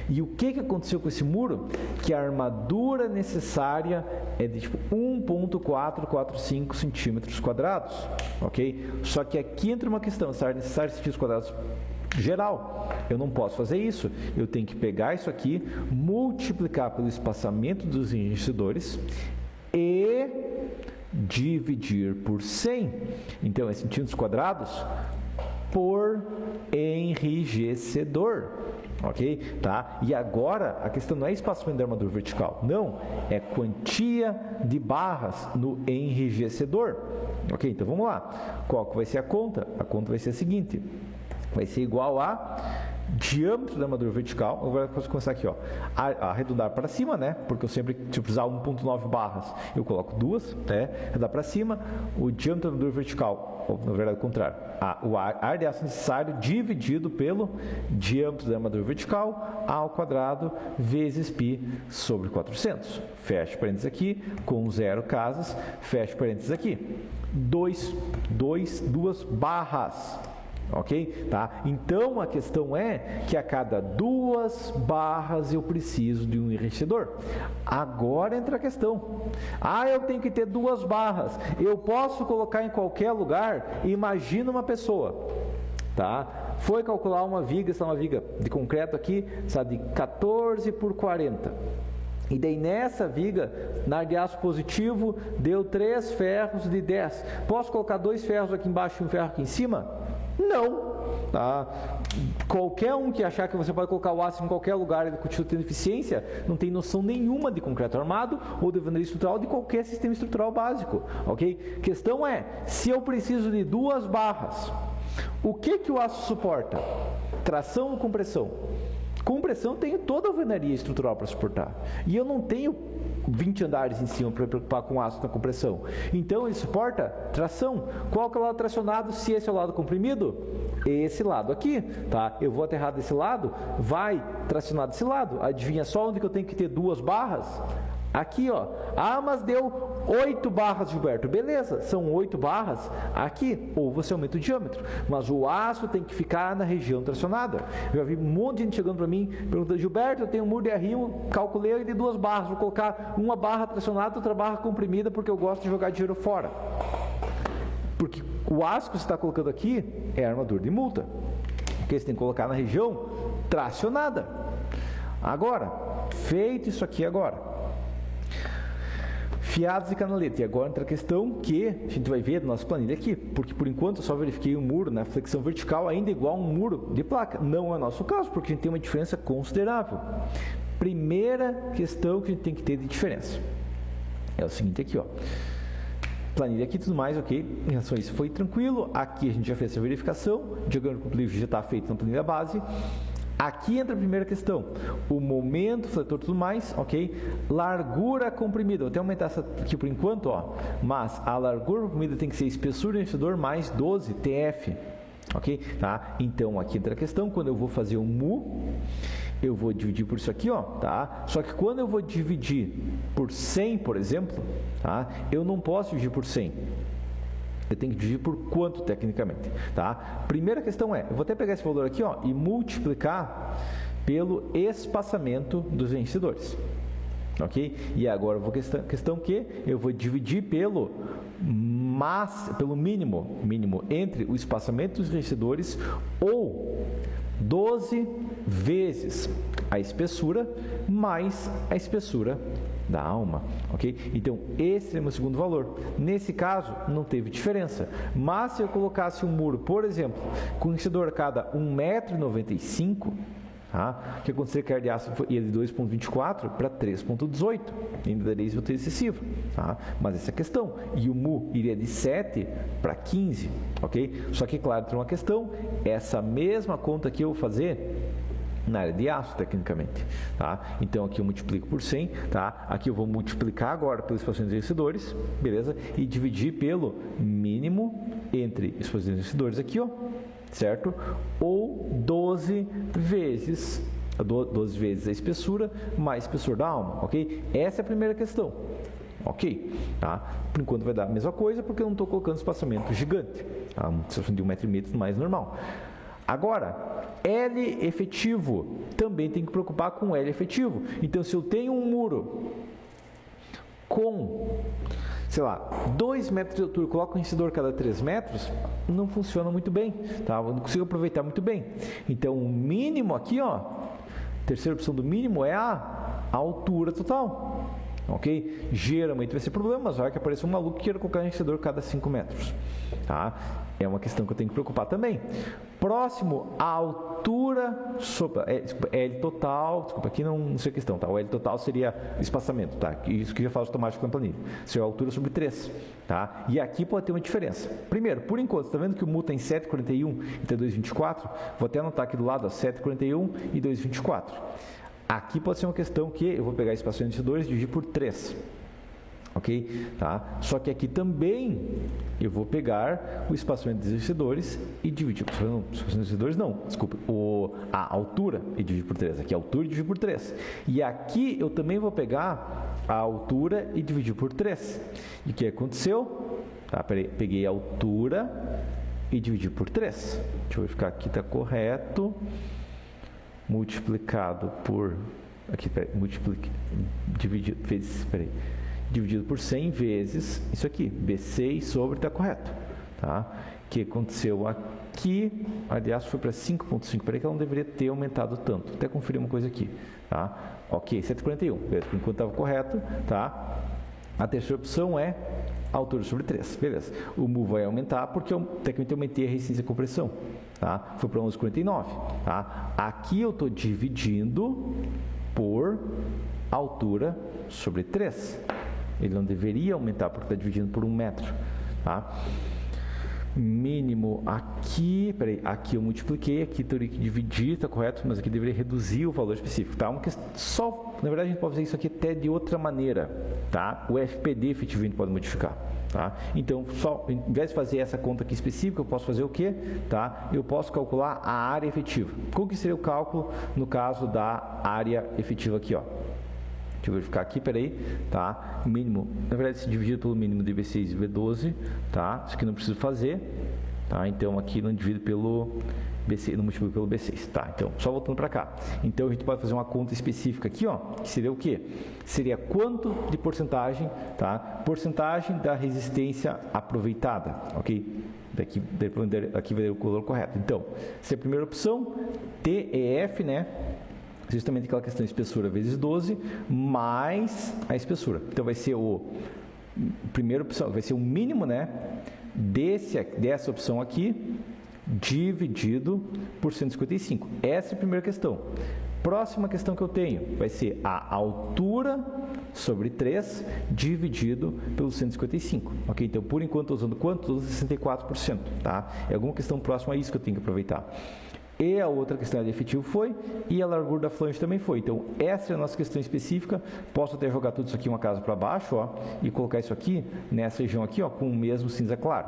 E o que aconteceu com esse muro? Que a armadura necessária é de tipo 1,445 centímetros quadrados. Ok? Só que aqui entra uma questão, essa área necessária de centímetros quadrados geral. Eu não posso fazer isso. Eu tenho que pegar isso aqui, multiplicar pelo espaçamento dos enriquecedores e dividir por 100. Então, é centímetros quadrados por enrijecedor, ok? Tá? E agora, a questão não é espaçamento da armadura vertical, não, é quantia de barras no enrijecedor, ok? Então, vamos lá. Qual que vai ser a conta? A conta vai ser a seguinte, vai ser igual a diâmetro da armadura vertical. Eu vou começar aqui, ó, arredondar para cima, né? Porque eu sempre, se eu precisar 1,9 barras, eu coloco 2, né? Arredondar para cima, o diâmetro da armadura vertical, ou na verdade, o contrário, o ar de aço necessário dividido pelo diâmetro da armadura vertical ao quadrado vezes π sobre 400. Fecha parênteses aqui, com 0 casas, fecha parênteses aqui. 2 barras. Ok? Tá? Então, a questão é que a cada 2 barras eu preciso de um enriquecedor. Agora entra a questão. Eu tenho que ter 2 barras. Eu posso colocar em qualquer lugar. Imagina uma pessoa, tá? Foi calcular uma viga, essa é uma viga de concreto aqui, sabe, de 14 por 40. E daí nessa viga, na área de aço positivo, deu 3 ferros de 10. Posso colocar 2 ferros aqui embaixo e um ferro aqui em cima? Não, tá? Qualquer um que achar que você pode colocar o aço em qualquer lugar e continua tendo eficiência, não tem noção nenhuma de concreto armado ou de alvenaria estrutural de qualquer sistema estrutural básico, ok? Questão é, se eu preciso de 2 barras, o que o aço suporta? Tração ou compressão? Compressão, eu tenho toda a alvenaria estrutural para suportar. E eu não tenho 20 andares em cima para me preocupar com aço na compressão. Então, ele suporta tração. Qual que é o lado tracionado se esse é o lado comprimido? Esse lado aqui, tá? Eu vou aterrar desse lado, vai tracionar desse lado. Adivinha só onde que eu tenho que ter 2 barras? Aqui, ó. Mas deu 8 barras, Gilberto. Beleza, são 8 barras aqui, ou você aumenta o diâmetro. Mas o aço tem que ficar na região tracionada. Eu já vi um monte de gente chegando para mim, perguntando, Gilberto, eu tenho um muro de arrimo, calculei de 2 barras, vou colocar uma barra tracionada, outra barra comprimida, porque eu gosto de jogar dinheiro fora. Porque o aço que você está colocando aqui é armadura de multa, porque você tem que colocar na região tracionada. Agora, feito isso aqui agora, fiados e canaleta. E agora entra a questão que a gente vai ver na nossa planilha aqui, porque por enquanto eu só verifiquei um muro na flexão vertical ainda igual a um muro de placa. Não é o nosso caso, porque a gente tem uma diferença considerável. Primeira questão que a gente tem que ter de diferença é o seguinte aqui, ó. Planilha aqui e tudo mais, ok? Em relação a isso foi tranquilo. Aqui a gente já fez essa verificação, o diagrama com o livro já está feito na planilha base. Aqui entra a primeira questão, o momento, fletor e tudo mais, ok? Largura comprimida, vou até aumentar essa aqui por enquanto, ó. Mas a largura comprimida tem que ser espessura do enriquecedor mais 12 TF, ok? Tá? Então, aqui entra a questão, quando eu vou fazer o mu, eu vou dividir por isso aqui, ó, tá? Só que quando eu vou dividir por 100, por exemplo, tá? Eu não posso dividir por 100. eu tenho que dividir por quanto tecnicamente, tá? Primeira questão é, eu vou até pegar esse valor aqui, ó, e multiplicar pelo espaçamento dos vencedores, ok? E agora eu vou questão que eu vou dividir pelo mínimo entre o espaçamento dos vencedores ou 12 vezes a espessura mais a espessura da alma, ok? Então, esse é o meu segundo valor. Nesse caso, não teve diferença. Mas, se eu colocasse um muro, por exemplo, com um vencedor a cada 1,95 m, tá? O que aconteceria que a área de aço ia de 2,24 para 3,18. Ainda daria esse valor excessivo, tá? Mas essa é a questão. E o mu iria de 7 para 15, ok? Só que, claro, tem uma questão. Essa mesma conta que eu vou fazer na área de aço, tecnicamente, tá? Então, aqui eu multiplico por 100, tá? Aqui eu vou multiplicar agora pelos espaçamentos dos vencedores, beleza? E dividir pelo mínimo entre os espaçamentos dos vencedores aqui, ó, certo? Ou 12 vezes a espessura mais a espessura da alma, ok? Essa é a primeira questão, ok? Tá? Por enquanto vai dar a mesma coisa, porque eu não estou colocando espaçamento gigante, tá? Uma situação de 1,5 m mais normal. Agora, L efetivo, também tem que preocupar com L efetivo. Então, se eu tenho um muro com, sei lá, 2 metros de altura, coloco um vencedor cada 3 metros, não funciona muito bem, tá? Eu não consigo aproveitar muito bem. Então, o mínimo aqui, ó, terceira opção do mínimo é a altura total, ok? Geralmente vai ser problema, mas vai que apareça um maluco que queira colocar um vencedor cada 5 metros, tá? É uma questão que eu tenho que preocupar também. Próximo, a altura sobre L total, desculpa, aqui não sei a questão, tá? O L total seria o espaçamento, tá? Isso que já faz automático na planilha. Seria a altura sobre 3, tá? E aqui pode ter uma diferença. Primeiro, por enquanto, está vendo que o mu está em 7,41 e está 2,24? Vou até anotar aqui do lado, ó, 7,41 e 2,24. Aqui pode ser uma questão que eu vou pegar o espaçamento de 2 e dividir por 3. Ok? Tá? Só que aqui também eu vou pegar o espaçamento dos vencedores e dividir por 3. Espaçamento dos vencedores não, desculpa, a altura e dividir por 3. Aqui a altura e dividir por 3. E aqui eu também vou pegar a altura e dividir por 3. E o que aconteceu? Tá, peraí, peguei a altura e dividi por 3. Deixa eu verificar aqui, está correto. Multiplicado por... Aqui, peraí, dividido por 100 vezes isso aqui, B6 sobre, está correto, tá? O que aconteceu aqui, aliás, foi para 5,5, peraí que ela não deveria ter aumentado tanto, até conferir uma coisa aqui, tá? Ok, 141, beleza, por enquanto estava correto, tá? A terceira opção é a altura sobre 3, beleza. O mu vai aumentar porque eu tecnicamente aumentei a resistência à compressão, tá? Foi para 11,49, tá? Aqui eu estou dividindo por altura sobre 3. Ele não deveria aumentar porque está dividindo por 1 metro, tá? Mínimo aqui, peraí, aqui eu multipliquei, aqui teria que dividir, tá correto, mas aqui deveria reduzir o valor específico, tá? Uma questão, só, na verdade a gente pode fazer isso aqui até de outra maneira, tá? O FPD efetivo a gente pode modificar, tá? Então, só, em vez de fazer essa conta aqui específica, eu posso fazer o quê? Tá? Eu posso calcular a área efetiva. Qual que seria o cálculo no caso da área efetiva aqui, ó? Deixa eu verificar aqui, peraí, tá? Mínimo, na verdade, se dividido pelo mínimo de B6 e B12, tá? Isso aqui não preciso fazer, tá? Então, aqui não divido pelo B6, não multiplico pelo B6, tá? Então, só voltando para cá. Então, a gente pode fazer uma conta específica aqui, ó, que seria o quê? Seria quanto de porcentagem, tá? Porcentagem da resistência aproveitada, ok? Aqui vai ter o valor correto. Então, se a primeira opção, TEF, né? Justamente aquela questão de espessura vezes 12 mais a espessura. Então vai ser primeira opção, vai ser o mínimo, né, dessa opção aqui dividido por 155. Essa é a primeira questão. Próxima questão que eu tenho vai ser a altura sobre 3 dividido pelo 155. Ok? Então, por enquanto, estou usando quanto? Estou usando 64%. Tá? É alguma questão próxima a isso que eu tenho que aproveitar. E a outra questão de efetivo foi, e a largura da flange também foi. Então, essa é a nossa questão específica. Posso até jogar tudo isso aqui uma casa para baixo, ó, e colocar isso aqui, nessa região aqui, ó, com o mesmo cinza claro.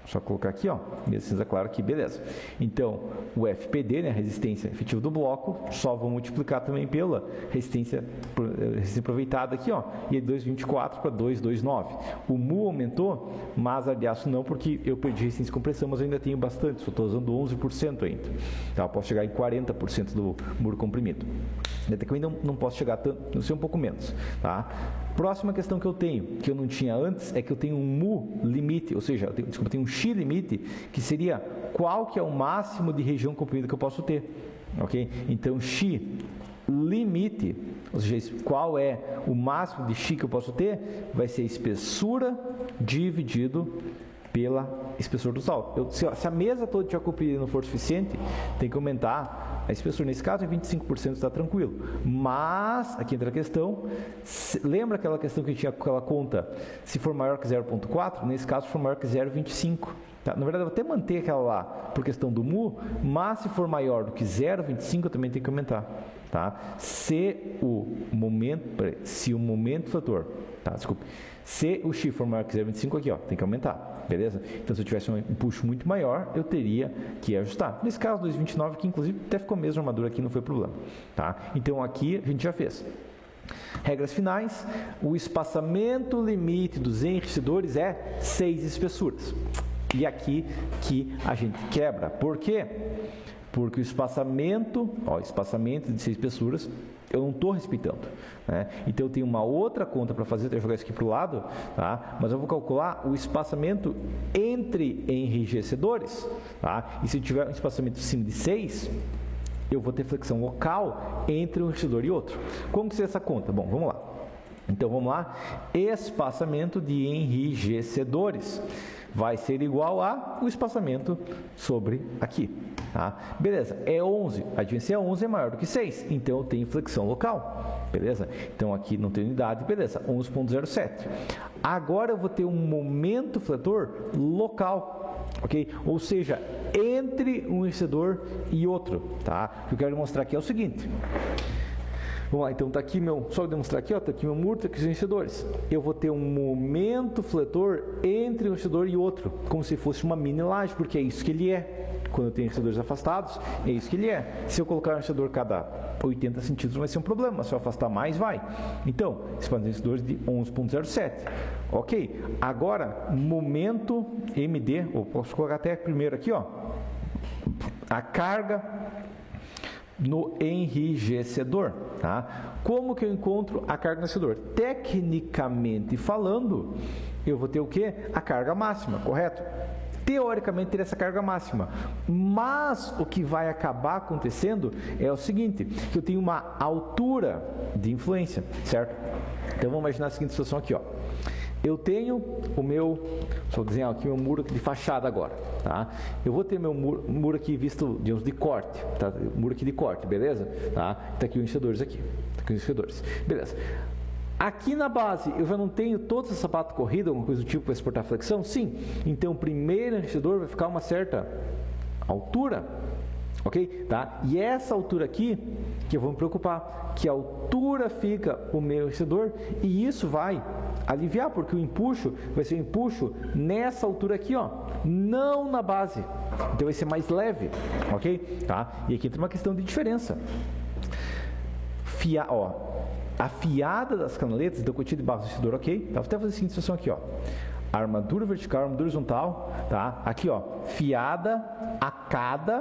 Só colocar aqui, ó, mesmo cinza claro aqui, beleza. Então, o FPD, né, resistência efetiva do bloco, só vou multiplicar também pela resistência recém-aproveitada aqui, ó, e é 2,24 para 2,29. O mu aumentou, mas a de aço não, porque eu perdi resistência de compressão, mas eu ainda tenho bastante, só estou usando 11% ainda. Tá? Eu posso chegar em 40% do muro comprimido. Até que eu ainda não posso chegar tanto, não sei, um pouco menos. Tá? Próxima questão que eu tenho, que eu não tinha antes, é que eu tenho um mu limite, ou seja, eu tenho um x limite, que seria qual que é o máximo de região comprimida que eu posso ter. Ok? Então, x limite, ou seja, qual é o máximo de x que eu posso ter, vai ser espessura dividido pela espessura do sal. Se a mesa toda tiver comprida e não for suficiente, tem que aumentar a espessura. Nesse caso, em 25% está tranquilo. Mas, aqui entra a questão, lembra aquela questão que tinha aquela conta, se for maior que 0,4? Nesse caso, se for maior que 0,25. Tá? Na verdade, eu vou até manter aquela lá por questão do mu, mas se for maior do que 0,25, eu também tenho que aumentar. Tá? Se o momento fator, tá? Desculpe, se o x for maior que 0,25 aqui, ó, tem que aumentar, beleza? Então, se eu tivesse um empuxo muito maior, eu teria que ajustar. Nesse caso, 2,29, que inclusive até ficou a mesma armadura aqui, não foi problema. Tá? Então, aqui a gente já fez. Regras finais, o espaçamento limite dos enriquecedores é 6 espessuras. E aqui que a gente quebra. Por quê? Porque o espaçamento de 6 espessuras, eu não estou respeitando. Né? Então, eu tenho uma outra conta para fazer, eu vou jogar isso aqui para o lado, tá? Mas eu vou calcular o espaçamento entre enrijecedores. Tá? E se eu tiver um espaçamento acima de 6, eu vou ter flexão local entre um enrijecedor e outro. Como que seria essa conta? Bom, vamos lá. Então, vamos lá. Espaçamento de enrijecedores vai ser igual a o espaçamento sobre aqui. Tá? Beleza, é 11. Adivinha se é 11 é maior do que 6. Então, eu tenho flexão local. Beleza? Então, aqui não tem unidade. Beleza, 11,07. Agora, eu vou ter um momento fletor local. Ok? Ou seja, entre um enriquecedor e outro. Tá? O que eu quero mostrar aqui é o seguinte. Vamos lá, então está aqui só demonstrar aqui, está aqui meu muro, está aqui os enriquecedores. Eu vou ter um momento fletor entre um enriquecedor e outro, como se fosse uma mini laje, porque é isso que ele é. Quando eu tenho enriquecedores afastados, é isso que ele é. Se eu colocar um enriquecedor cada 80 centímetros, vai ser um problema, mas se eu afastar mais, vai. Então, esse enriquecedores de 11,07. Ok, agora, momento MD, ou posso colocar até primeiro aqui, ó, a carga no enrijecedor, tá? Como que eu encontro a carga no enrijecedor? Tecnicamente falando, eu vou ter o quê? A carga máxima, correto? Teoricamente teria essa carga máxima, mas o que vai acabar acontecendo é o seguinte, que eu tenho uma altura de influência, certo? Então vamos imaginar a seguinte situação aqui, ó. Eu tenho o meu, vou desenhar aqui o meu muro de fachada agora, tá? Eu vou ter meu muro aqui visto, digamos, de corte, tá? Muro aqui de corte, beleza? Tá? Tá aqui os enriquecedores aqui, tá aqui os enriquecedores, beleza? Aqui na base, eu já não tenho todo esse sapato corrido, alguma coisa do tipo para exportar flexão? Sim. Então, o primeiro enriquecedor vai ficar uma certa altura, ok? Tá? E essa altura aqui, que eu vou me preocupar, que altura fica o meu enriquecedor, e isso vai aliviar, porque o empuxo vai ser um empuxo nessa altura aqui, ó, não na base. Então, vai ser mais leve, ok? Tá? E aqui tem uma questão de diferença. A fiada das canaletas, então contida de barra do enriquecedor, ok? Tá? Vou até fazer a seguinte situação aqui, ó. Armadura vertical, armadura horizontal, tá? Aqui, ó, fiada a cada,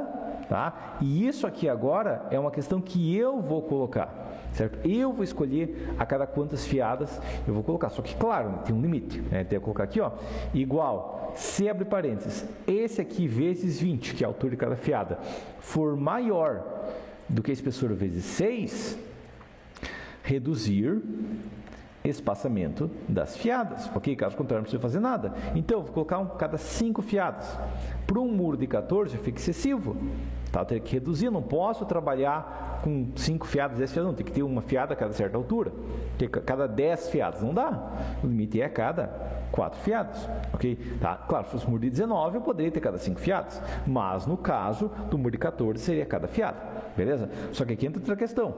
tá? E isso aqui agora é uma questão que eu vou colocar, certo? Eu vou escolher a cada quantas fiadas eu vou colocar, só que, claro, tem um limite, né? Tem que colocar aqui, ó, igual, se abre parênteses, esse aqui vezes 20, que é a altura de cada fiada, for maior do que a espessura vezes 6, reduzir espaçamento das fiadas, ok? Caso contrário, não precisa fazer nada. Então, eu vou colocar cada 5 fiadas. Para um muro de 14, fica excessivo. Tá? Eu teria que reduzir, não posso trabalhar com 5 fiadas, 10 fiadas, não. Tem que ter uma fiada a cada certa altura. Cada 10 fiadas não dá. O limite é a cada 4 fiadas, ok? Tá? Claro, se fosse um muro de 19, eu poderia ter cada 5 fiadas. Mas, no caso do muro de 14, seria cada fiada. Beleza? Só que aqui entra outra questão.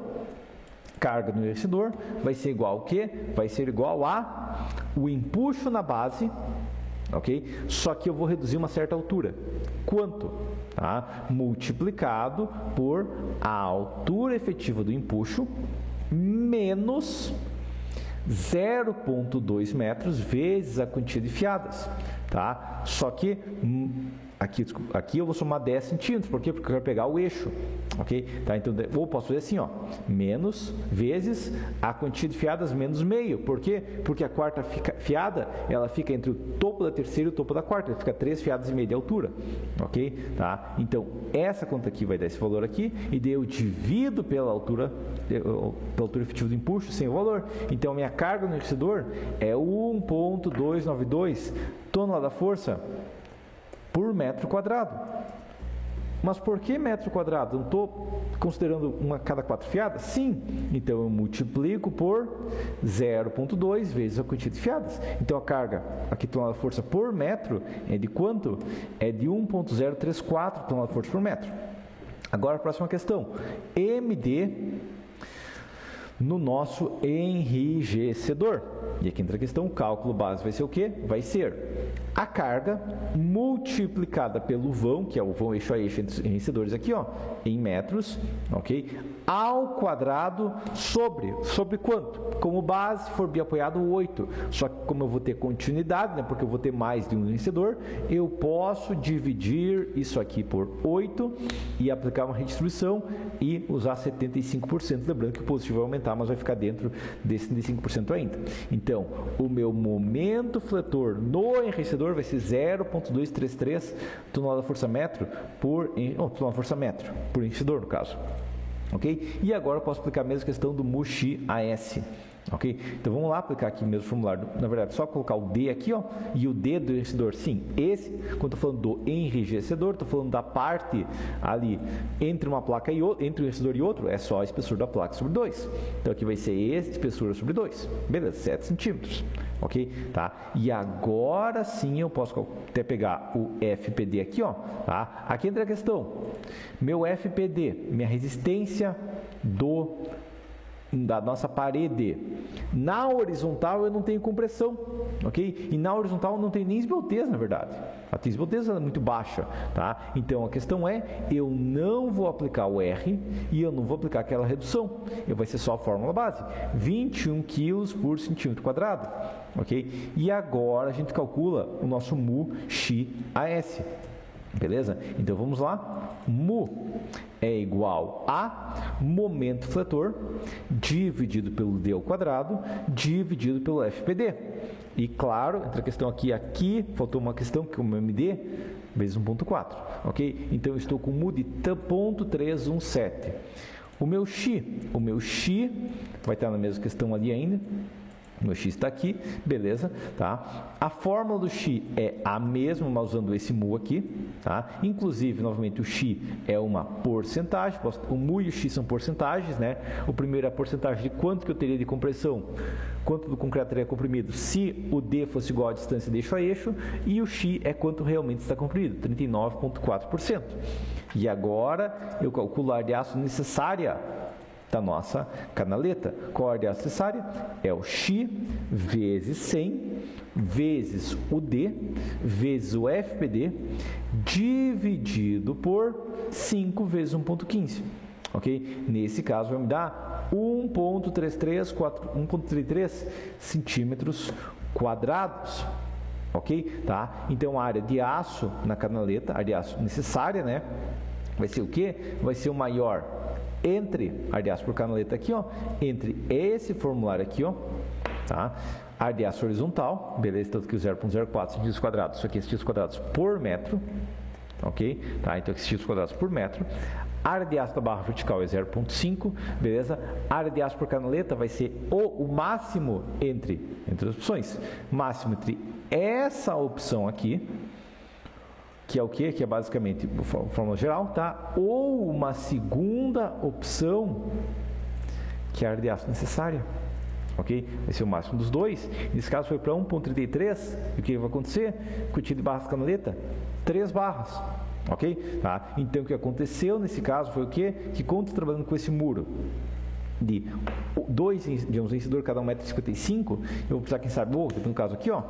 Carga no enriquecedor vai ser igual ao quê? Vai ser igual a o empuxo na base, ok? Só que eu vou reduzir uma certa altura. Quanto? Tá? Multiplicado por a altura efetiva do empuxo, menos 0,2 metros vezes a quantia de fiadas, tá? Só que aqui eu vou somar 10 centímetros, por quê? Porque eu quero pegar o eixo, ok? Tá? Então, ou posso fazer assim, ó, menos vezes a quantia de fiadas menos meio, por quê? Porque a quarta fiada, ela fica entre o topo da terceira e o topo da quarta, ela fica 3 fiadas e meia de altura, ok? Tá? Então, essa conta aqui vai dar esse valor aqui, e daí eu divido pela altura efetiva do empuxo, sem o valor. Então, a minha carga no enriquecedor é 1,292 tonelada-força por metro quadrado. Mas por que metro quadrado? Não estou considerando uma a cada 4 fiadas? Sim. Então, eu multiplico por 0,2 vezes a quantia de fiadas. Então, a carga aqui, tonelada-força por metro, é de quanto? É de 1,034 tonelada-força por metro. Agora, a próxima questão. MD no nosso enrijecedor. E aqui entra a questão, o cálculo base vai ser o quê? Vai ser a carga multiplicada pelo vão, que é o vão eixo a eixo entre os enrijecedores aqui, ó, em metros, ok? Ao quadrado sobre quanto? Como base, se for biapoiado, 8. Só que como eu vou ter continuidade, né, porque eu vou ter mais de um enrijecedor, eu posso dividir isso aqui por 8 e aplicar uma redistribuição e usar 75%. Lembrando que o positivo vai aumentar, mas vai ficar dentro desse 75% ainda. Então, o meu momento fletor no enrijecedor vai ser 0,233 tonelada-força-metro por enrijecedor, no caso. Ok? E agora eu posso aplicar a mesma questão do mu-xi AS. Ok? Então vamos lá aplicar aqui o mesmo formulário. Na verdade, só colocar o D aqui, ó, e o D do enrijecedor. Sim, esse, quando estou falando do enrijecedor, estou falando da parte ali entre uma placa e outra, entre um enrijecedor e outro, é só a espessura da placa sobre 2. Então aqui vai ser espessura sobre 2. Beleza, 7 centímetros. Ok? Tá? E agora sim eu posso até pegar o FPD aqui, ó. Tá? Aqui entra a questão. Meu FPD, minha resistência da nossa parede. Na horizontal eu não tenho compressão, ok? E na horizontal não tem nem esbeltez, na verdade. A esbeltez é muito baixa, tá? Então a questão é, eu não vou aplicar o R e eu não vou aplicar aquela redução. Vai ser só a fórmula base, 21 kg por centímetro quadrado, ok? E agora a gente calcula o nosso mu-xi AS. Beleza? Então vamos lá. Mu é igual a momento fletor dividido pelo D ao quadrado dividido pelo FPD. E claro, entra a questão aqui faltou uma questão que é o meu MD vezes 1,4, ok? Então eu estou com mu de 0,317. O meu xi vai estar na mesma questão ali ainda. O meu x está aqui, beleza, tá? A fórmula do x é a mesma, mas usando esse mu aqui, tá? Inclusive, novamente, o x é uma porcentagem, o mu e o x são porcentagens, né? O primeiro é a porcentagem de quanto que eu teria de compressão, quanto do concreto teria comprimido se o D fosse igual à distância de eixo a eixo, e o x é quanto realmente está comprimido, 39,4%. E agora, eu calculo a área de aço necessária da nossa canaleta. Qual a área de aço necessária? É o x vezes 100 vezes o D vezes o FPD dividido por 5 vezes 1,15. Ok? Nesse caso vai me dar 1,33 centímetros quadrados. Ok? Tá? Então a área de aço na canaleta, a área de aço necessária, né? Vai ser o quê? Vai ser o maior entre, área de aço por canaleta aqui, ó, entre esse formulário aqui, ó, tá? Área de aço horizontal, beleza, tanto que o 0,04 centímetros quadrados, isso aqui é centímetros quadrados por metro, ok? Tá? Então aqui centímetros quadrados por metro. Área de aço da barra vertical é 0,5, beleza? Área de aço por canaleta vai ser o máximo entre as opções, máximo entre essa opção aqui, que é o quê? Que é basicamente a fórmula geral, tá? Ou uma segunda opção, que é a área de aço necessária, ok? Vai ser o máximo dos dois. Nesse caso foi para 1,33, e o que vai acontecer? Quantidade de barras canaleta? 3 barras, ok? Tá? Então o que aconteceu nesse caso foi o quê? Que quando estou trabalhando com esse muro de 2, digamos, vencedor cada 1,55 m, eu vou precisar, quem sabe, no caso aqui, ó,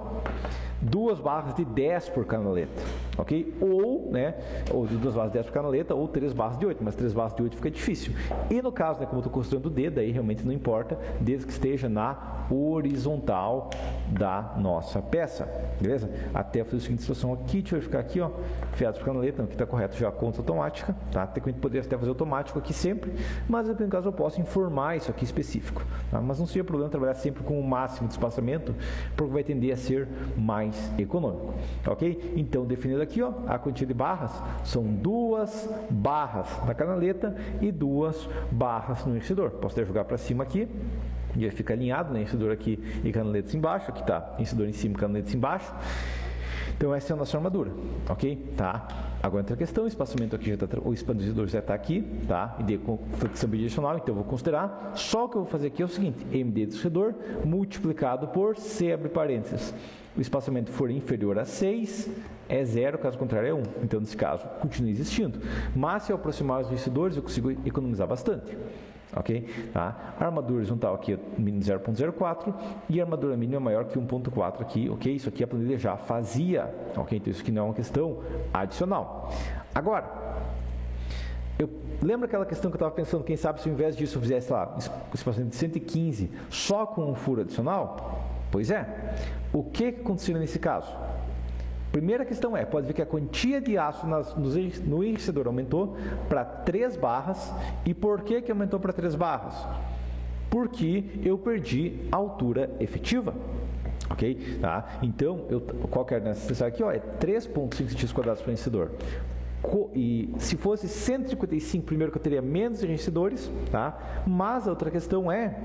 2 barras de 10 por canaleta, ok? Ou de 2 barras de 10 por canaleta, ou 3 barras de 8, mas 3 barras de 8 fica difícil. E no caso, como eu estou considerando o D, daí realmente não importa, desde que esteja na horizontal da nossa peça, beleza? Até fazer a seguinte situação aqui, deixa eu verificar aqui, ó, fiados por canaleta, aqui está correto já a conta automática, tá? Tecnicamente poderia até fazer automático aqui sempre, mas no caso eu posso informar isso aqui específico, tá? Mas não seria problema trabalhar sempre com o máximo de espaçamento, porque vai tender a ser mais econômico, ok? Então, definido aqui, ó, a quantia de barras são 2 barras na canaleta e 2 barras no enriquecedor. Posso até jogar para cima aqui, e aí fica alinhado, né? Enriquecedor aqui e canaletas embaixo, aqui está enriquecedor em cima e canaletas embaixo. Então, essa é a nossa armadura, ok? Tá? Agora entra a questão, o espaçamento aqui já está, o expansor já está aqui, tá? MD com flexão bidirecional, então eu vou considerar. Só o que eu vou fazer aqui é o seguinte, MD do enriquecedor multiplicado por C, abre parênteses. O espaçamento for inferior a 6, é 0, caso contrário é 1. Então, nesse caso, continua existindo. Mas, se eu aproximar os enriquecedores, eu consigo economizar bastante. Ok? Tá? A armadura horizontal aqui é mínimo 0.04 e a armadura mínima é maior que 1.4 aqui, ok? Isso aqui a planilha já fazia, ok? Então isso aqui não é uma questão adicional. Agora, lembra aquela questão que eu estava pensando, quem sabe se ao invés disso eu fizesse lá, o espaçamento de 115 só com um furo adicional? Pois é. O que aconteceria nesse caso? Primeira questão é, pode ver que a quantia de aço no enriquecedor aumentou para 3 barras. E por que aumentou para 3 barras? Porque eu perdi a altura efetiva. Ok? Tá? Então, qual que é a necessidade aqui? Ó, é 3,5 centímetros quadrados para o enriquecedor. E se fosse 155, primeiro que eu teria menos enriquecedores, tá? Mas a outra questão é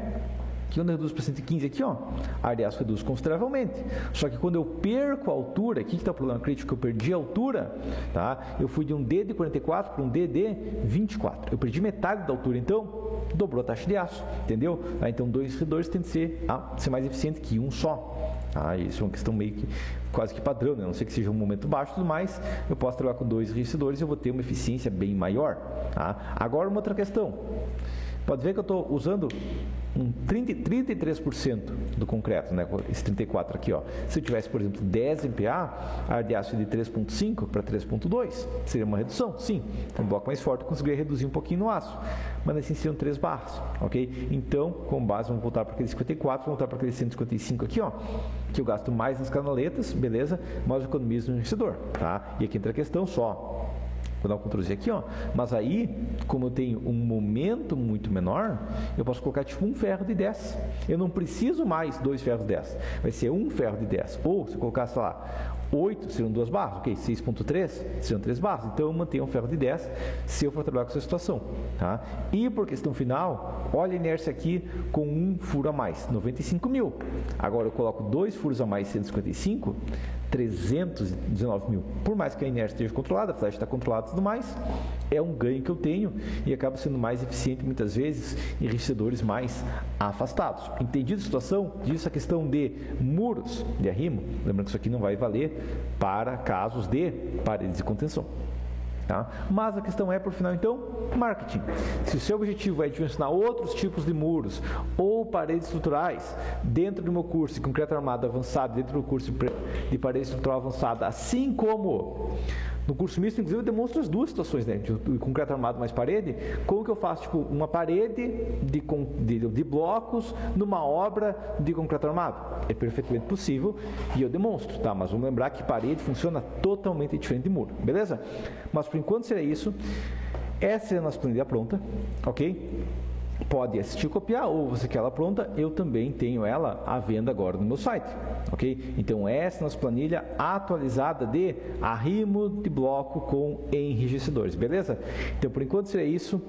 que quando eu reduzo para 115 aqui, ó, a área de aço reduz consideravelmente. Só que quando eu perco a altura, aqui que está o problema crítico, eu perdi a altura, tá? Eu fui de um D de 44 para um D de 24. Eu perdi metade da altura, então dobrou a taxa de aço, entendeu? Tá? Então 2 enriquecedores tem que ser mais eficiente que um só. Ah, isso é uma questão meio que quase que padrão, né? A não ser que seja um momento baixo e tudo mais, eu posso trabalhar com 2 enriquecedores e eu vou ter uma eficiência bem maior. Tá? Agora uma outra questão. Pode ver que eu estou usando um 33% do concreto, né? Esse 34 aqui, ó. Se eu tivesse, por exemplo, 10 MPa, a área de aço de 3.5 para 3.2, seria uma redução, sim. Um bloco mais forte eu conseguiria reduzir um pouquinho no aço, mas assim seriam 3 barras, ok? Então, com base, vamos voltar para aquele 54, vamos voltar para aquele 155 aqui, ó, que eu gasto mais nas canaletas, beleza? Mas eu economizo no enriquecedor, tá? E aqui entra a questão só. Vou dar um Ctrl Z aqui, ó. Mas aí, como eu tenho um momento muito menor, eu posso colocar tipo um ferro de 10. Eu não preciso mais 2 ferros de 10. Vai ser um ferro de 10. Ou, se eu colocar, sei lá, 8 seriam 2 barras, ok? 6.3 seriam 3 barras. Então, eu mantenho um ferro de 10 se eu for trabalhar com essa situação, tá? E por questão final, olha a inércia aqui com um furo a mais, 95 mil. Agora, eu coloco 2 furos a mais, 155, 319 mil. Por mais que a inércia esteja controlada, a flecha está controlada e tudo mais, é um ganho que eu tenho e acaba sendo mais eficiente muitas vezes em enriquecedores mais afastados. Entendido a situação? Disso a questão de muros de arrimo, lembrando que isso aqui não vai valer para casos de paredes de contenção. Tá? Mas a questão é, por final, então, marketing. Se o seu objetivo é dimensionar outros tipos de muros ou paredes estruturais dentro do meu curso de concreto armado avançado, dentro do curso de parede estrutural avançada, assim como no curso misto, inclusive, eu demonstro as duas situações, né? De concreto armado mais parede. Como que eu faço, tipo, uma parede de blocos numa obra de concreto armado? É perfeitamente possível e eu demonstro, tá? Mas vamos lembrar que parede funciona totalmente diferente de muro, beleza? Mas por enquanto seria isso. Essa é a nossa planilha pronta, ok? Pode assistir e copiar, ou você quer ela pronta, eu também tenho ela à venda agora no meu site, ok? Então essa é a nossa planilha atualizada de arrimo de bloco com enrijecedores, beleza? Então por enquanto seria isso.